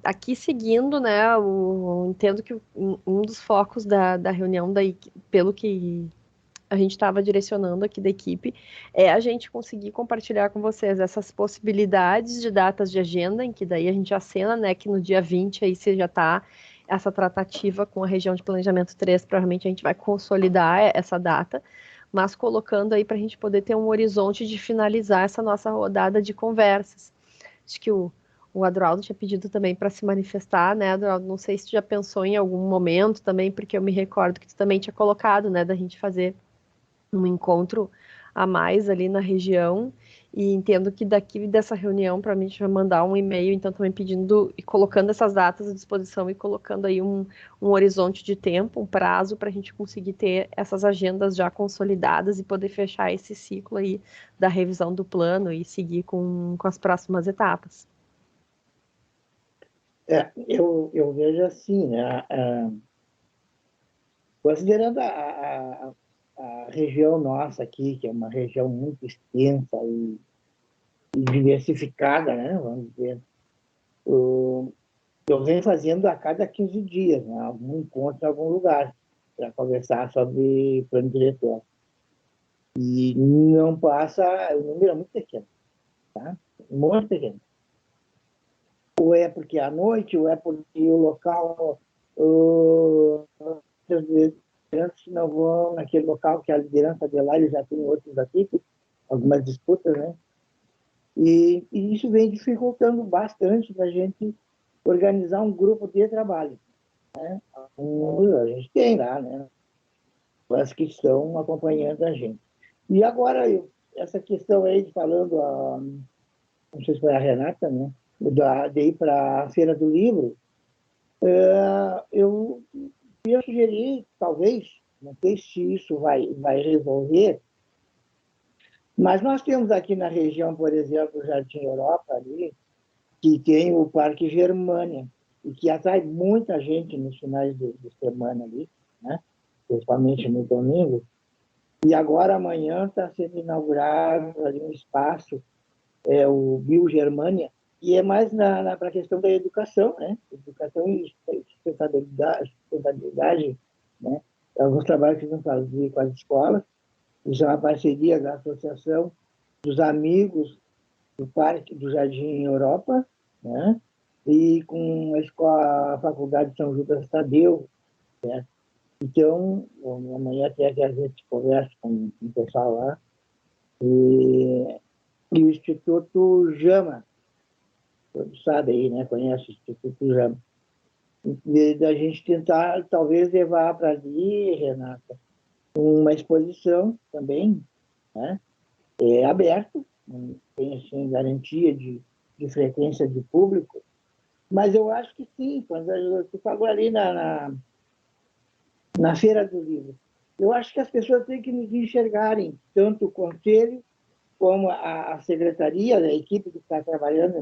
Aqui seguindo, né? Entendo que um dos focos da reunião, daí, pelo que a gente estava direcionando aqui da equipe, é a gente conseguir compartilhar com vocês essas possibilidades de datas de agenda, em que daí a gente acena, né, que no dia 20 aí você já está essa tratativa com a região de planejamento 3, provavelmente a gente vai consolidar essa data, mas colocando aí para a gente poder ter um horizonte de finalizar essa nossa rodada de conversas. Acho que o Adroaldo tinha pedido também para se manifestar, né, Adroaldo? Não sei se tu já pensou em algum momento também, porque eu me recordo que tu também tinha colocado, né, da gente fazer um encontro a mais ali na região, e entendo que daqui dessa reunião, para mim, a gente vai mandar um e-mail, então também pedindo e colocando essas datas à disposição e colocando aí um horizonte de tempo, um prazo para a gente conseguir ter essas agendas já consolidadas e poder fechar esse ciclo aí da revisão do plano e seguir com as próximas etapas. Eu vejo assim, né? Considerando a região nossa aqui, que é uma região muito extensa e diversificada, né? Vamos dizer, eu venho fazendo a cada 15 dias, né? Algum encontro em algum lugar para conversar sobre plano diretor. E não passa, o número é muito pequeno, tá? Muito pequeno. Ou é porque é à noite, ou é porque o local, as lideranças não vão naquele local que a liderança de lá, eles já tem outros aqui, algumas disputas, né? E isso vem dificultando bastante para a gente organizar um grupo de trabalho, né? A gente tem lá, né? As que estão acompanhando a gente. E agora, essa questão aí, falando não sei se foi a Renata, né? De ir para a Feira do Livro, eu ia sugerir, talvez, não sei se isso vai resolver, mas nós temos aqui na região, por exemplo, o Jardim Europa, ali, que tem o Parque Germânia, e que atrai muita gente nos finais de semana ali, né? Principalmente no domingo. E agora, amanhã, está sendo inaugurado ali um espaço, o Biogermânia, e é mais para a questão da educação, né? Educação e sustentabilidade, né? Alguns trabalhos que vão fazer com as escolas, isso é uma parceria da Associação dos Amigos do Parque do Jardim Europa, né? E com a Faculdade de São Judas Tadeu, né? Então, amanhã até que a gente conversa com o pessoal lá, e o Instituto Jama, todos sabem aí, né? Conhece o Instituto Jama. E da gente tentar, talvez, levar para ali, Renata, uma exposição também, né? É aberto, não tem assim, garantia de frequência de público, mas eu acho que sim, quando você falou ali na Feira do Livro, eu acho que as pessoas têm que nos enxergarem, tanto o conselho como a secretaria, a equipe que está trabalhando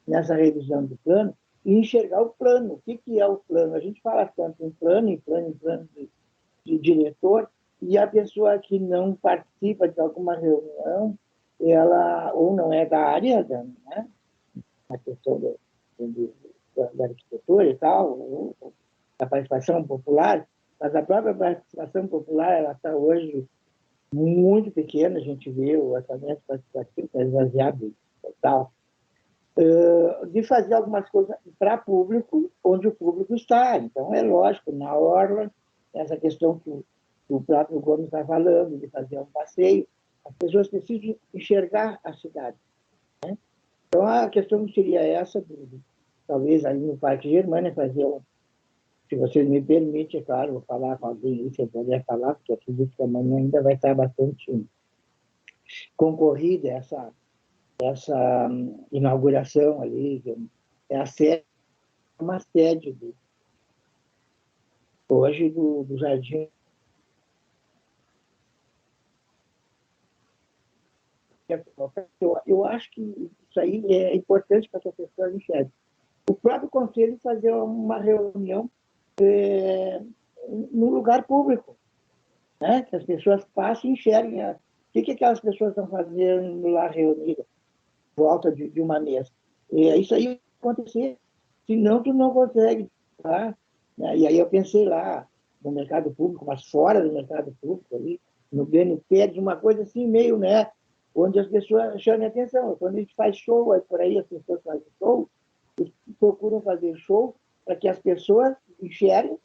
nessa revisão do plano, e enxergar o plano. O que é o plano? A gente fala tanto em plano de diretor, e a pessoa que não participa de alguma reunião, ela ou não é da área, né, a questão da arquitetura e tal, ou da participação popular, mas a própria participação popular ela está hoje muito pequena, a gente vê o orçamento participativo está esvaziado total, de fazer algumas coisas para público, onde o público está. Então, é lógico, na orla, essa questão que o próprio Gomes está falando, de fazer um passeio, as pessoas precisam enxergar a cidade, né? Então, a questão seria essa, talvez ali no Parque Germânia, fazer se vocês me permitem, é claro, vou falar com alguém, se eu puder falar, porque eu acredito que amanhã ainda vai estar bastante concorrida essa inauguração ali, é a sede, uma sede hoje do Jardim. Eu acho que isso aí é importante para que as pessoas enxerguem. O próprio conselho fazer uma reunião num lugar público, né? Que as pessoas passem e enxerguem o que aquelas pessoas estão fazendo lá reunidas, volta de uma mesa. Isso aí acontecer, senão tu não consegue, tá? E aí eu pensei lá no mercado público, mas fora do mercado público, ali, no BNP, de uma coisa assim meio, né? Onde as pessoas chamem atenção. Quando a gente faz show, aí por aí as pessoas fazem show, procuram fazer show para que as pessoas enxerguem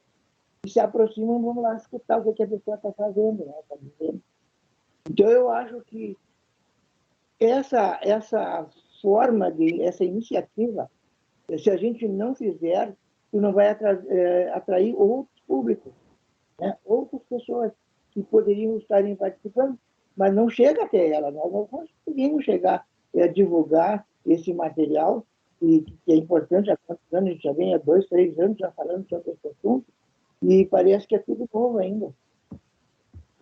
e se aproximam, vamos lá escutar o que a pessoa está fazendo, né? Tá dizendo. Então, eu acho que essa forma, essa iniciativa, se a gente não fizer, não vai atrair outros públicos, né? Outras pessoas que poderiam estar participando, mas não chega até ela. Nós não conseguimos chegar a divulgar esse material, que é importante. Há quantos anos? A gente já vem há 2, 3 anos já falando sobre esse assunto, e parece que é tudo novo ainda. Não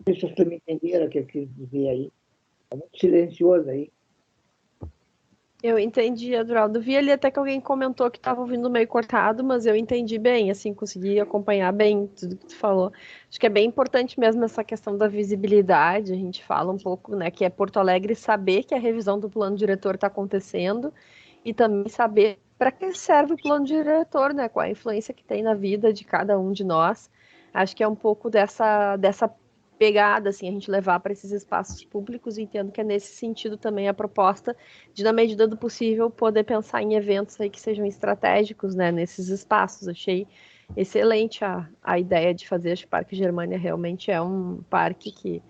sei se vocês me entenderam o que eu quis dizer aí. É muito silencioso aí. Eu entendi, Adroaldo. Vi ali até que alguém comentou que estava ouvindo meio cortado, mas eu entendi bem, assim, consegui acompanhar bem tudo que tu falou. Acho que é bem importante mesmo essa questão da visibilidade. A gente fala um pouco, né, que é Porto Alegre saber que a revisão do plano diretor está acontecendo e também saber para que serve o plano diretor, né, qual a influência que tem na vida de cada um de nós. Acho que é um pouco dessa pegada, assim, a gente levar para esses espaços públicos, e entendo que é nesse sentido também a proposta de, na medida do possível, poder pensar em eventos aí que sejam estratégicos, né, nesses espaços. Achei excelente a ideia de fazer. Acho que o Parque Germânia realmente é um parque que,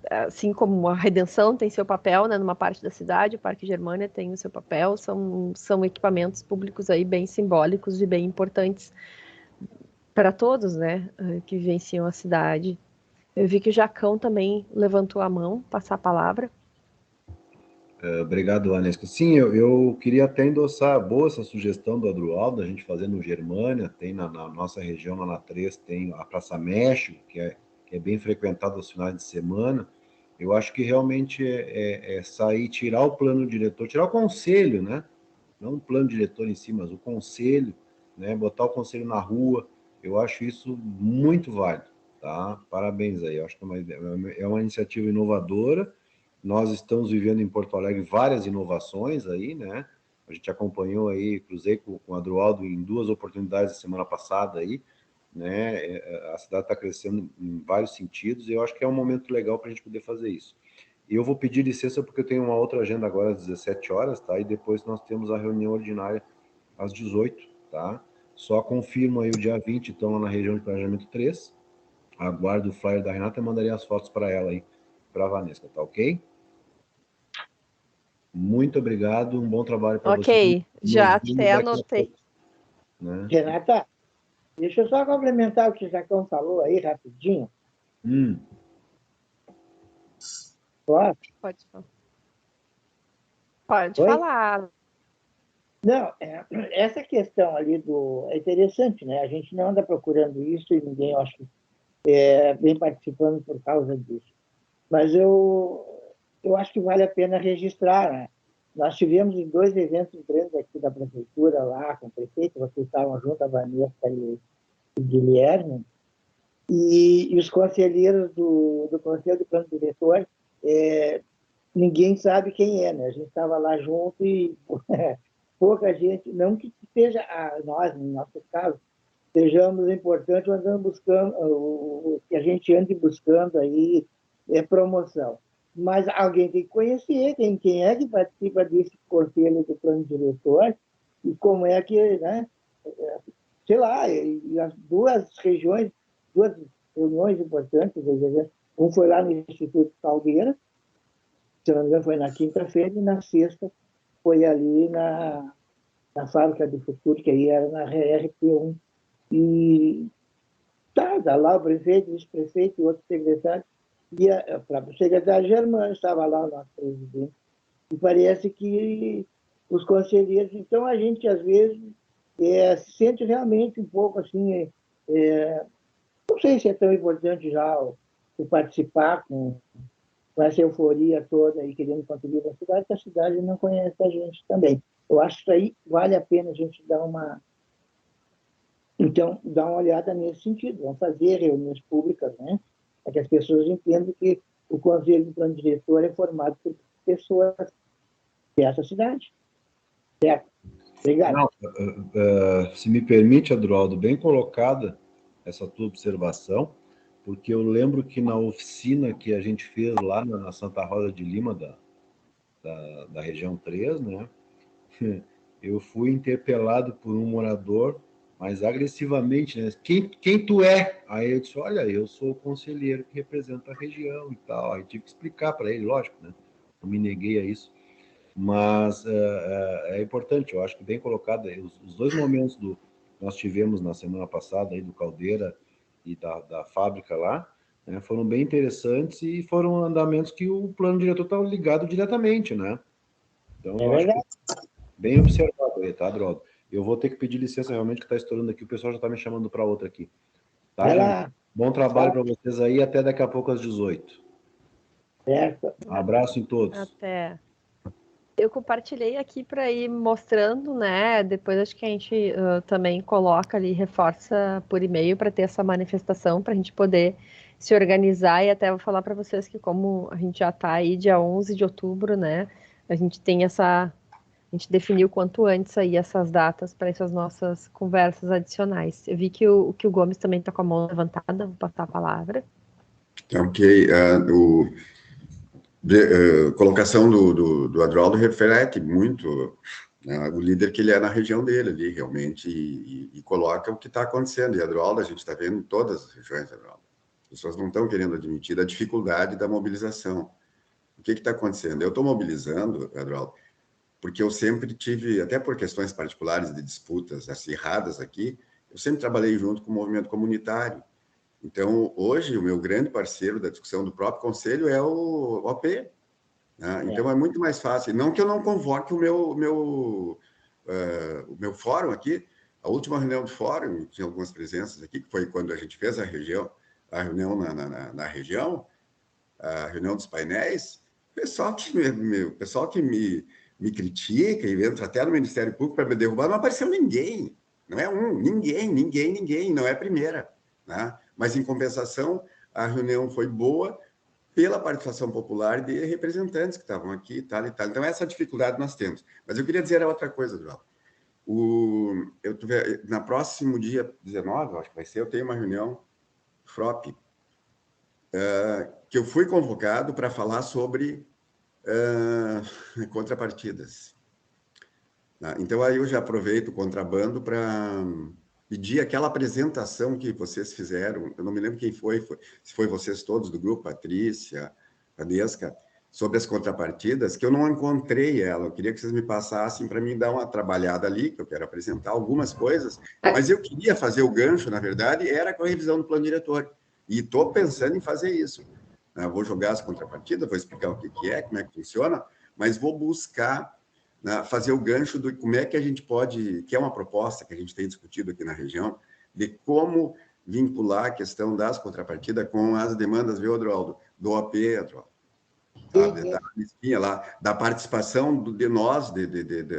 assim como a Redenção tem seu papel, né, numa parte da cidade, o Parque Germânia tem o seu papel, são equipamentos públicos aí bem simbólicos e bem importantes para todos, né, que vivenciam a cidade. Eu vi que o Jacão também levantou a mão, passar a palavra. Obrigado, Anesca. Sim, eu queria até endossar, boa essa sugestão do Adroaldo, a gente fazer no Germânia, tem na nossa região, lá na 3, tem a Praça México, que é bem frequentada aos finais de semana. Eu acho que realmente é sair, tirar o plano diretor, tirar o conselho, né? Não o plano diretor em si, mas o conselho, né? Botar o conselho na rua, eu acho isso muito válido, tá? Parabéns aí, eu acho que é uma iniciativa inovadora. Nós estamos vivendo em Porto Alegre várias inovações aí, né? A gente acompanhou aí, cruzei com o Adroaldo em 2 oportunidades na semana passada aí, né? A cidade está crescendo em vários sentidos e eu acho que é um momento legal para a gente poder fazer isso. E eu vou pedir licença porque eu tenho uma outra agenda agora às 17 horas, tá? E depois nós temos a reunião ordinária às 18, tá? Só confirmo aí o dia 20, então, lá na região de planejamento 3. Aguardo o flyer da Renata e mandarei as fotos para ela aí, para a Vanessa, tá ok? Muito obrigado, um bom trabalho para você. Ok, já até anotei. Né? Renata, deixa eu só complementar o que o Jacão falou aí, rapidinho. Claro. Pode falar. Pode Oi? falar. Não, essa questão ali é interessante, né? A gente não anda procurando isso e ninguém, eu acho, vem participando por causa disso. Mas eu acho que vale a pena registrar, né? Nós tivemos 2 eventos grandes aqui da prefeitura, lá com o prefeito, vocês estavam junto, a Vanessa e o Guilherme, e os conselheiros do Conselho do Plano Diretor, ninguém sabe quem é, né? A gente estava lá junto e pouca gente, não que seja nós, no nosso caso, sejamos importantes, mas andamos buscando, o que a gente ande buscando aí é promoção. Mas alguém tem que conhecer quem é que participa desse conselho do plano diretor e como é que, né? Sei lá, e as 2 regiões, 2 reuniões importantes, um foi lá no Instituto Caldeira, se não me engano foi na quinta-feira, e na sexta foi ali na Fábrica do Futuro, que aí era na RP1. E estava lá o prefeito, o vice-prefeito e outro secretário, e o próprio secretário Germano estava lá, o nosso presidente. E parece que os conselheiros, então a gente às vezes se sente realmente um pouco assim, não sei se é tão importante já o participar com essa euforia toda e querendo contribuir para a cidade, que a cidade não conhece a gente também. Eu acho que aí vale a pena a gente dar uma olhada nesse sentido. Vamos fazer reuniões públicas, né? Para que as pessoas entendam que o Conselho do Plano Diretor é formado por pessoas dessa cidade. Certo? Obrigado. Não, se me permite, Adroaldo, bem colocada essa tua observação, porque eu lembro que na oficina que a gente fez lá na Santa Rosa de Lima, da região 3, né? Eu fui interpelado por um morador, mas agressivamente, né? Quem tu é? Aí eu disse, olha, eu sou o conselheiro que representa a região e tal. Aí tive que explicar para ele, lógico, né? Não me neguei a isso. Mas é importante, eu acho que bem colocado, os 2 momentos que nós tivemos na semana passada, aí do Caldeira e da fábrica lá, né, foram bem interessantes e foram andamentos que o plano diretor estava ligado diretamente, né? Então, eu acho que bem observado aí, tá, Adroaldo? Eu vou ter que pedir licença realmente que está estourando aqui, o pessoal já está me chamando para outra aqui. Tá, gente? Bom trabalho para vocês aí, até daqui a pouco às 18. Certo. Um abraço em todos. Até. Eu compartilhei aqui para ir mostrando, né? Depois acho que a gente também coloca ali, reforça por e-mail para ter essa manifestação, para a gente poder se organizar. E até vou falar para vocês que, como a gente já está aí, dia 11 de outubro, né? A gente tem a gente definiu quanto antes aí essas datas para essas nossas conversas adicionais. Eu vi que o Gomes também está com a mão levantada, vou passar a palavra. Ok. Colocação do Adroaldo reflete muito, né, o líder que ele é na região dele ali, realmente, e coloca o que está acontecendo. E Adroaldo, a gente está vendo em todas as regiões, Adroaldo. As pessoas não estão querendo admitir a dificuldade da mobilização. O que está acontecendo? Eu estou mobilizando, Adroaldo, porque eu sempre tive, até por questões particulares de disputas acirradas aqui, eu sempre trabalhei junto com o movimento comunitário. Então, hoje, o meu grande parceiro da discussão do próprio Conselho é o OP. Né? Então, é muito mais fácil. Não que eu não convoque o meu fórum aqui. A última reunião do fórum, tinha algumas presenças aqui, que foi quando a gente fez a reunião na região, a reunião dos painéis. O pessoal que me critica e entra até no Ministério Público para me derrubar, não apareceu ninguém. Não é ninguém, não é a primeira. Né? Mas, em compensação, a reunião foi boa pela participação popular de representantes que estavam aqui e tal. Então, essa dificuldade nós temos. Mas eu queria dizer outra coisa, João. Na próximo dia 19, acho que vai ser, eu tenho uma reunião FROP, que eu fui convocado para falar sobre contrapartidas. Então, aí eu já aproveito o contrabando para pedir aquela apresentação que vocês fizeram, eu não me lembro quem foi, se foi vocês todos do grupo, Patrícia, Adesca, sobre as contrapartidas, que eu não encontrei ela. Eu queria que vocês me passassem para mim dar uma trabalhada ali, que eu quero apresentar algumas coisas, mas eu queria fazer o gancho, na verdade, era com a revisão do plano diretor. E estou pensando em fazer isso. Eu vou jogar as contrapartidas, vou explicar o que é, como é que funciona, mas vou buscar fazer o gancho do como é que a gente pode, que é uma proposta que a gente tem discutido aqui na região, de como vincular a questão das contrapartidas com as demandas, viu, Adroaldo, do OP, Adroaldo. Da participação de nós,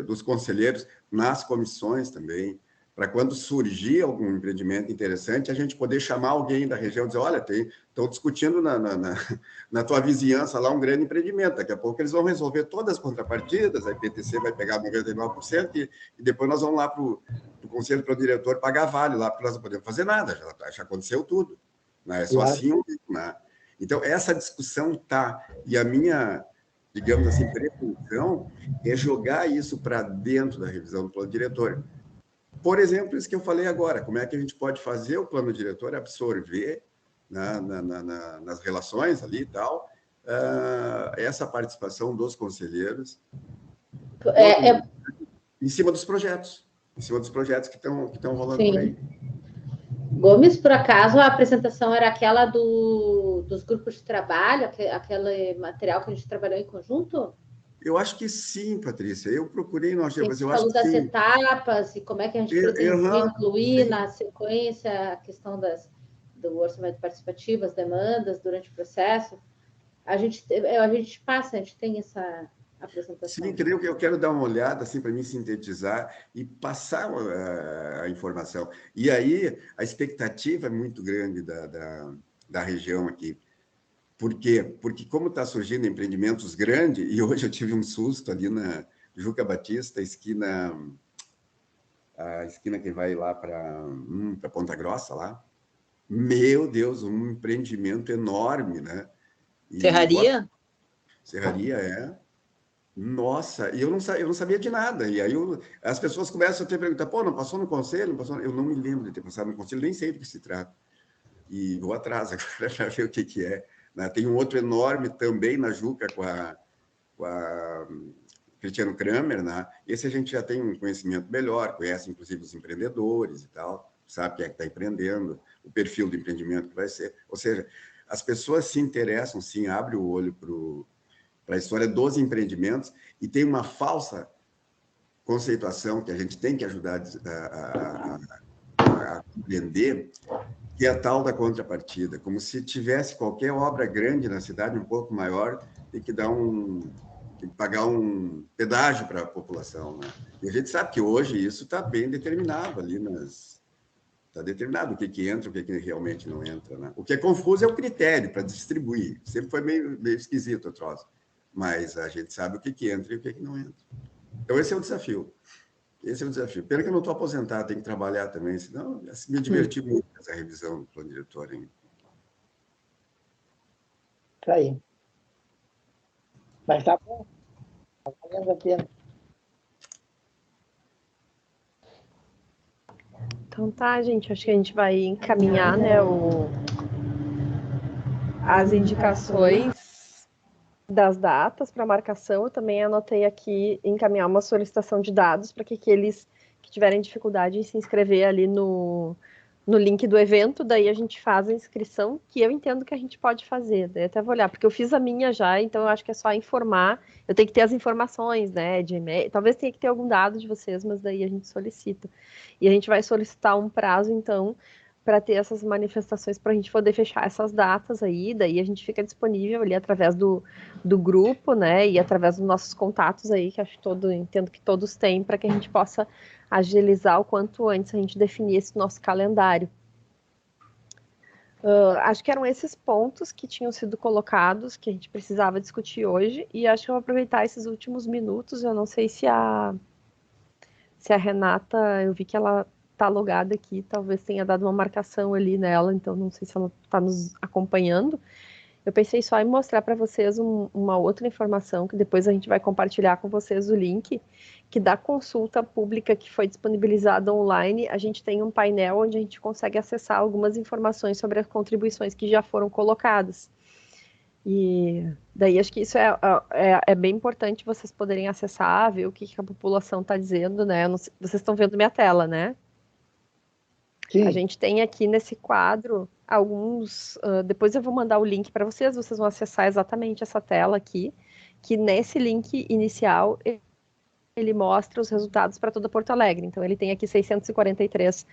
dos conselheiros, nas comissões também, para quando surgir algum empreendimento interessante, a gente poder chamar alguém da região e dizer, olha, estão discutindo na tua vizinhança lá um grande empreendimento, daqui a pouco eles vão resolver todas as contrapartidas, a IPTC vai pegar 99% e depois nós vamos lá para o conselho, para o diretor, pagar vale lá, porque nós não podemos fazer nada, já aconteceu tudo. Né? É só assim, né? Então, essa discussão está, e a minha, digamos assim, pretensão é jogar isso para dentro da revisão do plano diretor. Por exemplo, isso que eu falei agora, como é que a gente pode fazer o plano diretor absorver nas relações ali e tal, essa participação dos conselheiros em cima dos projetos que estão rolando por aí. Gomes, por acaso, a apresentação era aquela dos grupos de trabalho, aquele material que a gente trabalhou em conjunto? Eu acho que sim, Patrícia. Eu procurei, mas eu acho que falou das etapas e como é que a gente pretendia incluir na sequência a questão do orçamento participativo, as demandas durante o processo. A gente tem essa apresentação. Sim, creio que eu quero dar uma olhada assim para mim sintetizar e passar a informação. E aí a expectativa é muito grande da região aqui. Por quê? Porque como está surgindo empreendimentos grandes, e hoje eu tive um susto ali na Juca Batista, a esquina que vai lá para Ponta Grossa, lá. Meu Deus, um empreendimento enorme, né? Serraria? Serraria, é. Nossa, e eu não sabia de nada. E aí as pessoas começam a te perguntar, pô, não passou no conselho? Não passou? Eu não me lembro de ter passado no conselho, nem sei do que se trata. E vou atrás agora para ver o que é. Tem um outro enorme também na Juca com a Cristiano Kramer, né? Esse a gente já tem um conhecimento melhor, conhece inclusive os empreendedores e tal, sabe quem é que está empreendendo, o perfil do empreendimento que vai ser. Ou seja, as pessoas se interessam, sim, abrem o olho para a história dos empreendimentos e tem uma falsa conceituação que a gente tem que ajudar a compreender, que é a tal da contrapartida, como se tivesse qualquer obra grande na cidade, um pouco maior, tem que pagar um pedágio para a população. Né? E a gente sabe que hoje isso está bem determinado ali está determinado o que entra, o que realmente não entra. Né? O que é confuso é o critério para distribuir. Sempre foi meio esquisito o troço. Mas a gente sabe o que entra e o que não entra. Então, esse é o desafio. Pena que eu não estou aposentado, tenho que trabalhar também, senão me diverti muito nessa revisão do plano diretor. Hein? Isso aí. Mas tá bom. Está valendo a pena. Então tá, gente, acho que a gente vai encaminhar, né, as indicações das datas para marcação. Eu também anotei aqui encaminhar uma solicitação de dados para que aqueles que tiverem dificuldade em se inscrever ali no no link do evento, daí a gente faz a inscrição, que eu entendo que a gente pode fazer. Daí até vou olhar, porque eu fiz a minha já, então eu acho que é só informar. Eu tenho que ter as informações, né, de e-mail. Talvez tenha que ter algum dado de vocês, mas daí a gente solicita. E a gente vai solicitar um prazo, então, para ter essas manifestações, para a gente poder fechar essas datas aí. Daí a gente fica disponível ali através do grupo, né, e através dos nossos contatos aí, que acho que entendo que todos têm, para que a gente possa agilizar o quanto antes a gente definir esse nosso calendário. Acho que eram esses pontos que tinham sido colocados, que a gente precisava discutir hoje, e acho que eu vou aproveitar esses últimos minutos. Eu não sei se a Renata, eu vi que ela está logada aqui, talvez tenha dado uma marcação ali nela, então não sei se ela está nos acompanhando. Eu pensei só em mostrar para vocês uma outra informação, que depois a gente vai compartilhar com vocês o link, que da consulta pública que foi disponibilizada online, a gente tem um painel onde a gente consegue acessar algumas informações sobre as contribuições que já foram colocadas. E daí acho que isso é bem importante vocês poderem acessar, ver o que a população está dizendo, né? Vocês estão vendo minha tela, né? Sim. A gente tem aqui nesse quadro alguns. Depois eu vou mandar o link para vocês, vocês vão acessar exatamente essa tela aqui, que nesse link inicial ele mostra os resultados para toda Porto Alegre. Então ele tem aqui 643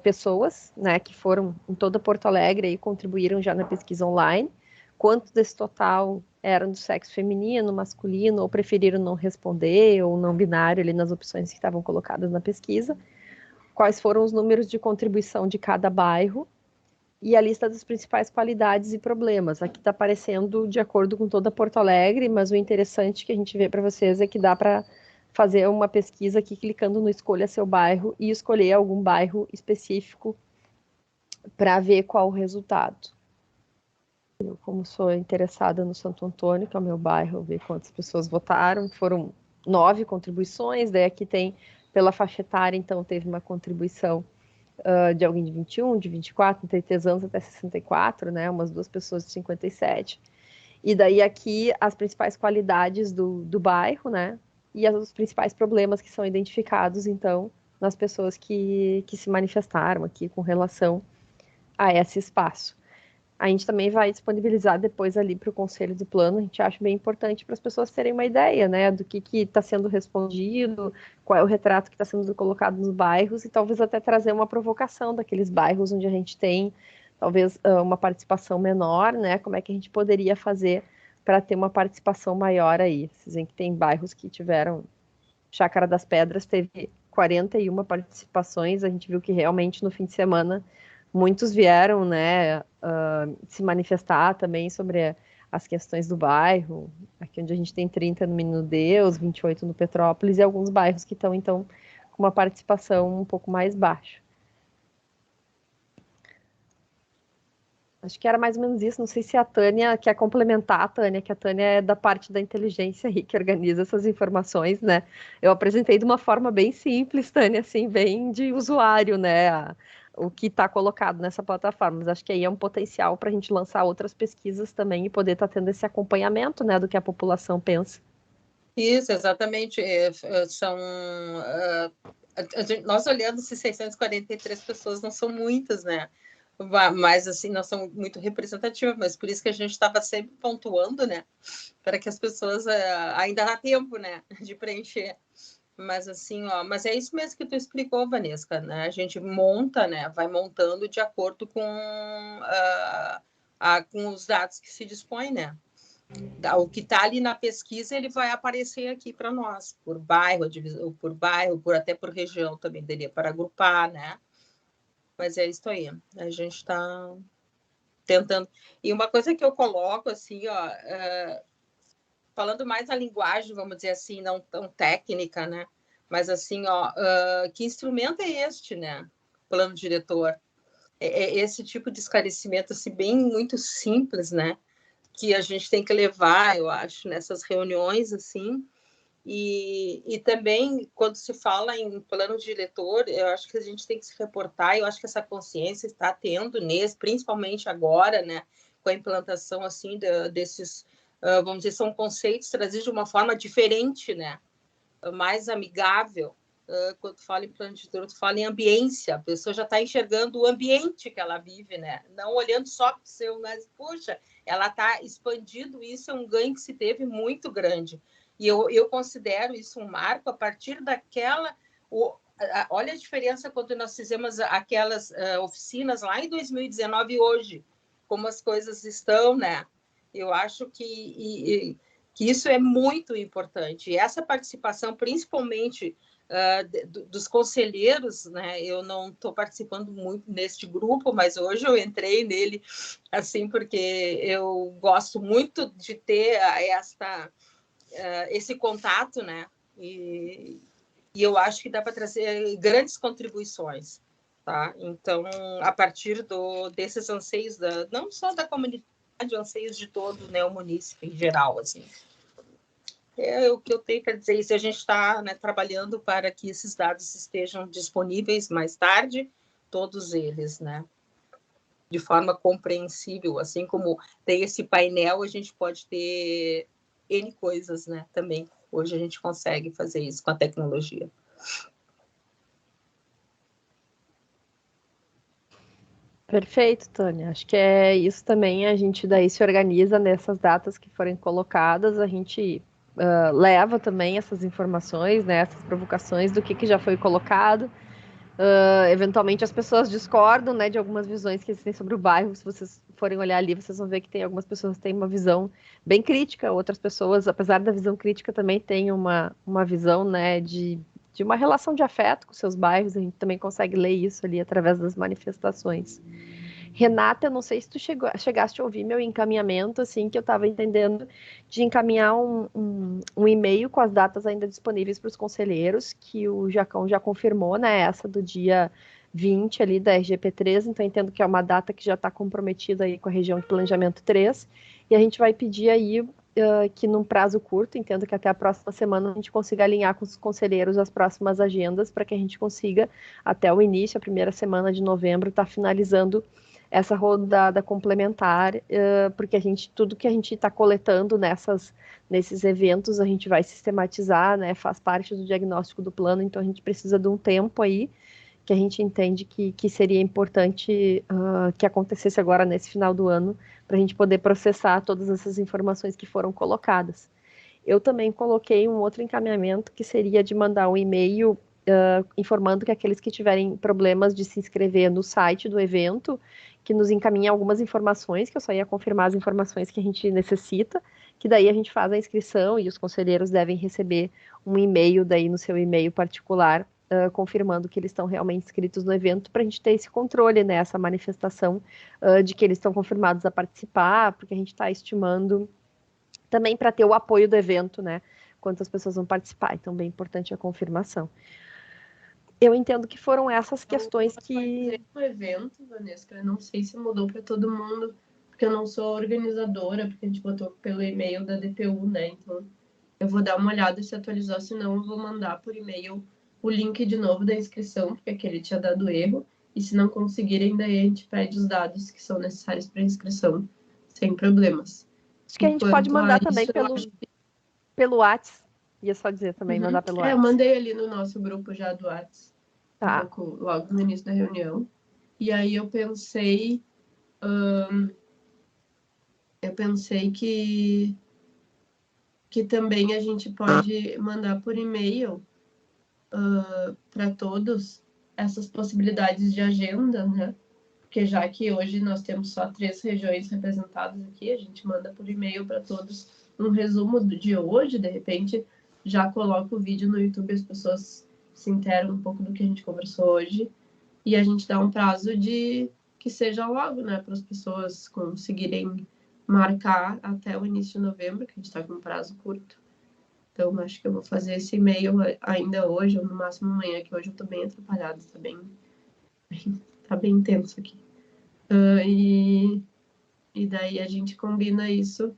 pessoas, né, que foram em toda Porto Alegre e contribuíram já na pesquisa online. Quantos desse total eram do sexo feminino, masculino, ou preferiram não responder, ou não binário ali nas opções que estavam colocadas na pesquisa. Quais foram os números de contribuição de cada bairro e a lista das principais qualidades e problemas. Aqui está aparecendo de acordo com toda Porto Alegre, mas o interessante que a gente vê para vocês é que dá para fazer uma pesquisa aqui clicando no Escolha Seu Bairro e escolher algum bairro específico para ver qual o resultado. Eu, como sou interessada no Santo Antônio, que é o meu bairro, ver quantas pessoas votaram. Foram 9 contribuições, daí aqui tem pela faixa etária, então teve uma contribuição de alguém de 21, de 24, 33 anos até 64, né? Umas 2 pessoas de 57. E daí aqui as principais qualidades do bairro, né? E os principais problemas que são identificados, então, nas pessoas que se manifestaram aqui com relação a esse espaço. A gente também vai disponibilizar depois ali para o Conselho do Plano. A gente acha bem importante para as pessoas terem uma ideia, né, do que está sendo respondido, qual é o retrato que está sendo colocado nos bairros e talvez até trazer uma provocação daqueles bairros onde a gente tem talvez uma participação menor, né, como é que a gente poderia fazer para ter uma participação maior aí. Vocês veem que tem bairros que tiveram, Chácara das Pedras teve 41 participações, a gente viu que realmente no fim de semana muitos vieram, né, se manifestar também sobre as questões do bairro, aqui onde a gente tem 30 no Menino Deus, 28 no Petrópolis, e alguns bairros que estão, então, com uma participação um pouco mais baixa. Acho que era mais ou menos isso, não sei se a Tânia quer complementar, a Tânia, que a Tânia é da parte da inteligência aí, que organiza essas informações, né? Eu apresentei de uma forma bem simples, Tânia, assim, bem de usuário, né? O que está colocado nessa plataforma, mas acho que aí é um potencial para a gente lançar outras pesquisas também e poder estar tendo esse acompanhamento, né, do que a população pensa. Isso, exatamente. São nós olhando se 643 pessoas não são muitas, né? Mas assim não são muito representativas, mas por isso que a gente estava sempre pontuando, né? Para que as pessoas ainda dá tempo, né, de preencher. Mas assim, mas é isso mesmo que tu explicou, Vanessa, né? A gente monta, né? Vai montando de acordo com os dados que se dispõe, né? O que está ali na pesquisa, ele vai aparecer aqui para nós, por bairro, até por região também, daria para agrupar, né? Mas é isso aí, a gente está tentando. E uma coisa que eu coloco, assim, falando mais a linguagem, vamos dizer assim, não tão técnica, né? Mas assim, que instrumento é este, né? Plano diretor. É esse tipo de esclarecimento, assim, bem muito simples, né? Que a gente tem que levar, eu acho, nessas reuniões, assim. E também, quando se fala em plano diretor, eu acho que a gente tem que se reportar, eu acho que essa consciência está tendo, principalmente agora, né? Com a implantação, assim, desses... vamos dizer, são conceitos trazidos de uma forma diferente, né? Mais amigável quando fala em plano diretor, tu fala em ambiência, a pessoa já está enxergando o ambiente que ela vive, né? Não olhando só para o seu, mas, poxa, ela está expandindo isso, é um ganho que se teve muito grande. E eu considero isso um marco a partir daquela... olha a diferença quando nós fizemos aquelas oficinas lá em 2019 e hoje, como as coisas estão, né? Eu acho que isso é muito importante. E essa participação, principalmente dos conselheiros, né? Eu não estou participando muito neste grupo, mas hoje eu entrei nele, assim, porque eu gosto muito de ter esse contato, né? E eu acho que dá para trazer grandes contribuições, tá? Então, a partir desses anseios, não só da comunidade, anseios de todo, né, o município em geral, assim. É o que eu tenho para dizer isso. A gente está, né, trabalhando para que esses dados estejam disponíveis mais tarde, todos eles, né? De forma compreensível, assim como tem esse painel, a gente pode ter N coisas, né? Também. Hoje a gente consegue fazer isso com a tecnologia. Perfeito, Tânia. Acho que é isso também. A gente daí se organiza nessas datas que forem colocadas, a gente leva também essas informações, né, essas provocações do que já foi colocado. Eventualmente as pessoas discordam, né, de algumas visões que existem sobre o bairro. Se vocês forem olhar ali, vocês vão ver que tem algumas pessoas que têm uma visão bem crítica, outras pessoas, apesar da visão crítica, também têm uma visão, né, de uma relação de afeto com seus bairros. A gente também consegue ler isso ali através das manifestações. Renata, eu não sei se tu chegaste a ouvir meu encaminhamento, assim, que eu estava entendendo de encaminhar um e-mail com as datas ainda disponíveis para os conselheiros, que o Jacão já confirmou, né, essa do dia 20 ali da RGP3, então entendo que é uma data que já está comprometida aí com a região de planejamento 3, e a gente vai pedir aí que num prazo curto, entendo que até a próxima semana a gente consiga alinhar com os conselheiros as próximas agendas, para que a gente consiga, até o início, a primeira semana de novembro, estar finalizando essa rodada complementar, porque tudo que a gente está coletando nesses eventos, a gente vai sistematizar, né, faz parte do diagnóstico do plano, então a gente precisa de um tempo aí, que a gente entende que seria importante que acontecesse agora nesse final do ano, para a gente poder processar todas essas informações que foram colocadas. Eu também coloquei um outro encaminhamento, que seria de mandar um e-mail informando que aqueles que tiverem problemas de se inscrever no site do evento, que nos encaminhem algumas informações, que eu só ia confirmar as informações que a gente necessita, que daí a gente faz a inscrição e os conselheiros devem receber um e-mail daí no seu e-mail particular, confirmando que eles estão realmente inscritos no evento, para a gente ter esse controle, né, essa manifestação de que eles estão confirmados a participar, porque a gente está estimando também para ter o apoio do evento, né, quantas pessoas vão participar, então bem importante a confirmação. Eu entendo que foram essas questões que... O evento, Vanessa, eu não sei se mudou para todo mundo, porque eu não sou organizadora, porque a gente botou pelo e-mail da DPU, né? Então, eu vou dar uma olhada se atualizou, senão eu vou mandar por e-mail o link de novo da inscrição, porque aquele tinha dado erro, e se não conseguirem, daí a gente pede os dados que são necessários para a inscrição, sem problemas. Acho que a gente pode mandar também pelo WhatsApp. Ia só dizer também, mandar pelo WhatsApp. Eu mandei ali no nosso grupo já do WhatsApp, tá. logo no início da reunião. E aí eu pensei que também a gente pode mandar por e-mail para todos essas possibilidades de agenda, né? Porque já que hoje nós temos só 3 regiões representadas aqui, a gente manda por e-mail para todos um resumo de hoje, de repente já coloca o vídeo no YouTube, as pessoas se interam um pouco do que a gente conversou hoje, e a gente dá um prazo de que seja logo, né, para as pessoas conseguirem marcar até o início de novembro, que a gente está com um prazo curto. Então, acho que eu vou fazer esse e-mail ainda hoje, ou no máximo amanhã, que hoje eu estou bem atrapalhada, tá bem intenso aqui. E daí a gente combina isso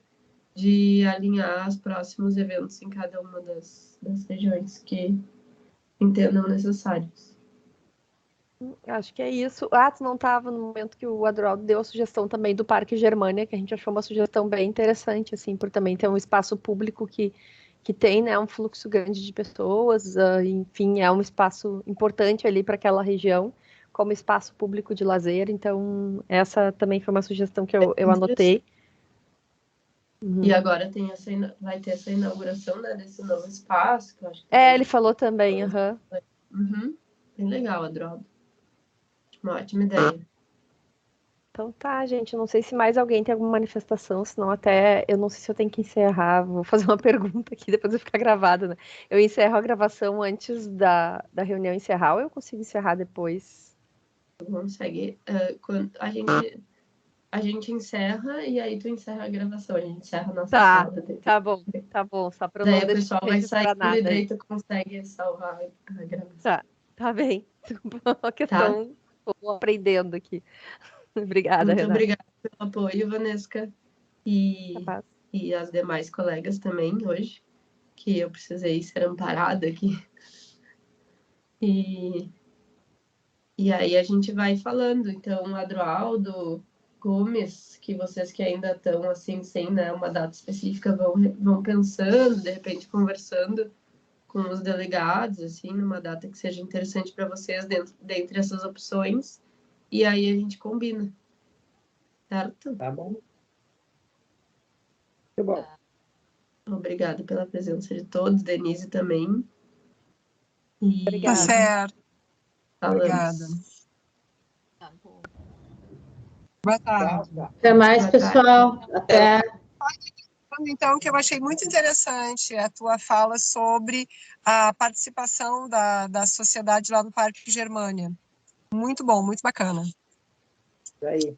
de alinhar os próximos eventos em cada uma das regiões que entendam necessários. Acho que é isso. Tu não estava no momento que o Adroaldo deu a sugestão também do Parque Germânia, que a gente achou uma sugestão bem interessante, assim, por também ter um espaço público que que tem, né, um fluxo grande de pessoas, enfim, é um espaço importante ali para aquela região, como espaço público de lazer. Então, essa também foi uma sugestão que eu anotei. E agora vai ter essa inauguração, né, desse novo espaço, que eu acho que ele falou também, Bem legal, Adroaldo. Uma ótima ideia. Então tá, gente, eu não sei se mais alguém tem alguma manifestação, senão até, eu não sei se eu tenho que encerrar, vou fazer uma pergunta aqui, depois vai ficar gravado, né? Eu encerro a gravação antes da reunião encerrar, ou eu consigo encerrar depois? Consegue. Quando a gente encerra e aí tu encerra a gravação, a gente encerra a nossa sala. Tá bom, só para eu Daí não o pessoal vai sair nada. e daí tu consegue salvar a gravação. Tá bem. Uma questão, tô aprendendo aqui. Obrigada, Muito Renata. obrigada pelo apoio, Vanesca, e as demais colegas também hoje, que eu precisei ser amparada aqui. E aí a gente vai falando. Então, Adroaldo, Gomes, que vocês que ainda estão assim, sem, né, uma data específica, vão pensando, de repente conversando com os delegados, assim, numa data que seja interessante para vocês dentre essas opções, e aí a gente combina. Certo? Tá bom. Muito bom. Obrigada pela presença de todos, Denise também. Tá certo. Obrigada. Tá bom. Boa tarde. Até mais, pessoal. Até. Então, que eu achei muito interessante a tua fala sobre a participação da sociedade lá no Parque Germânia. Muito bom, muito bacana. Isso aí.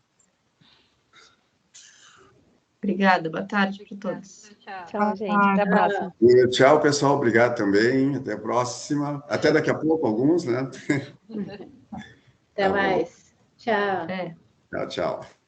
Obrigada, boa tarde para todos. Tchau, gente. Até a próxima. Tchau, pessoal. Obrigado também. Até a próxima. Até daqui a pouco, alguns, né? Até mais. Tchau. Tchau, tchau.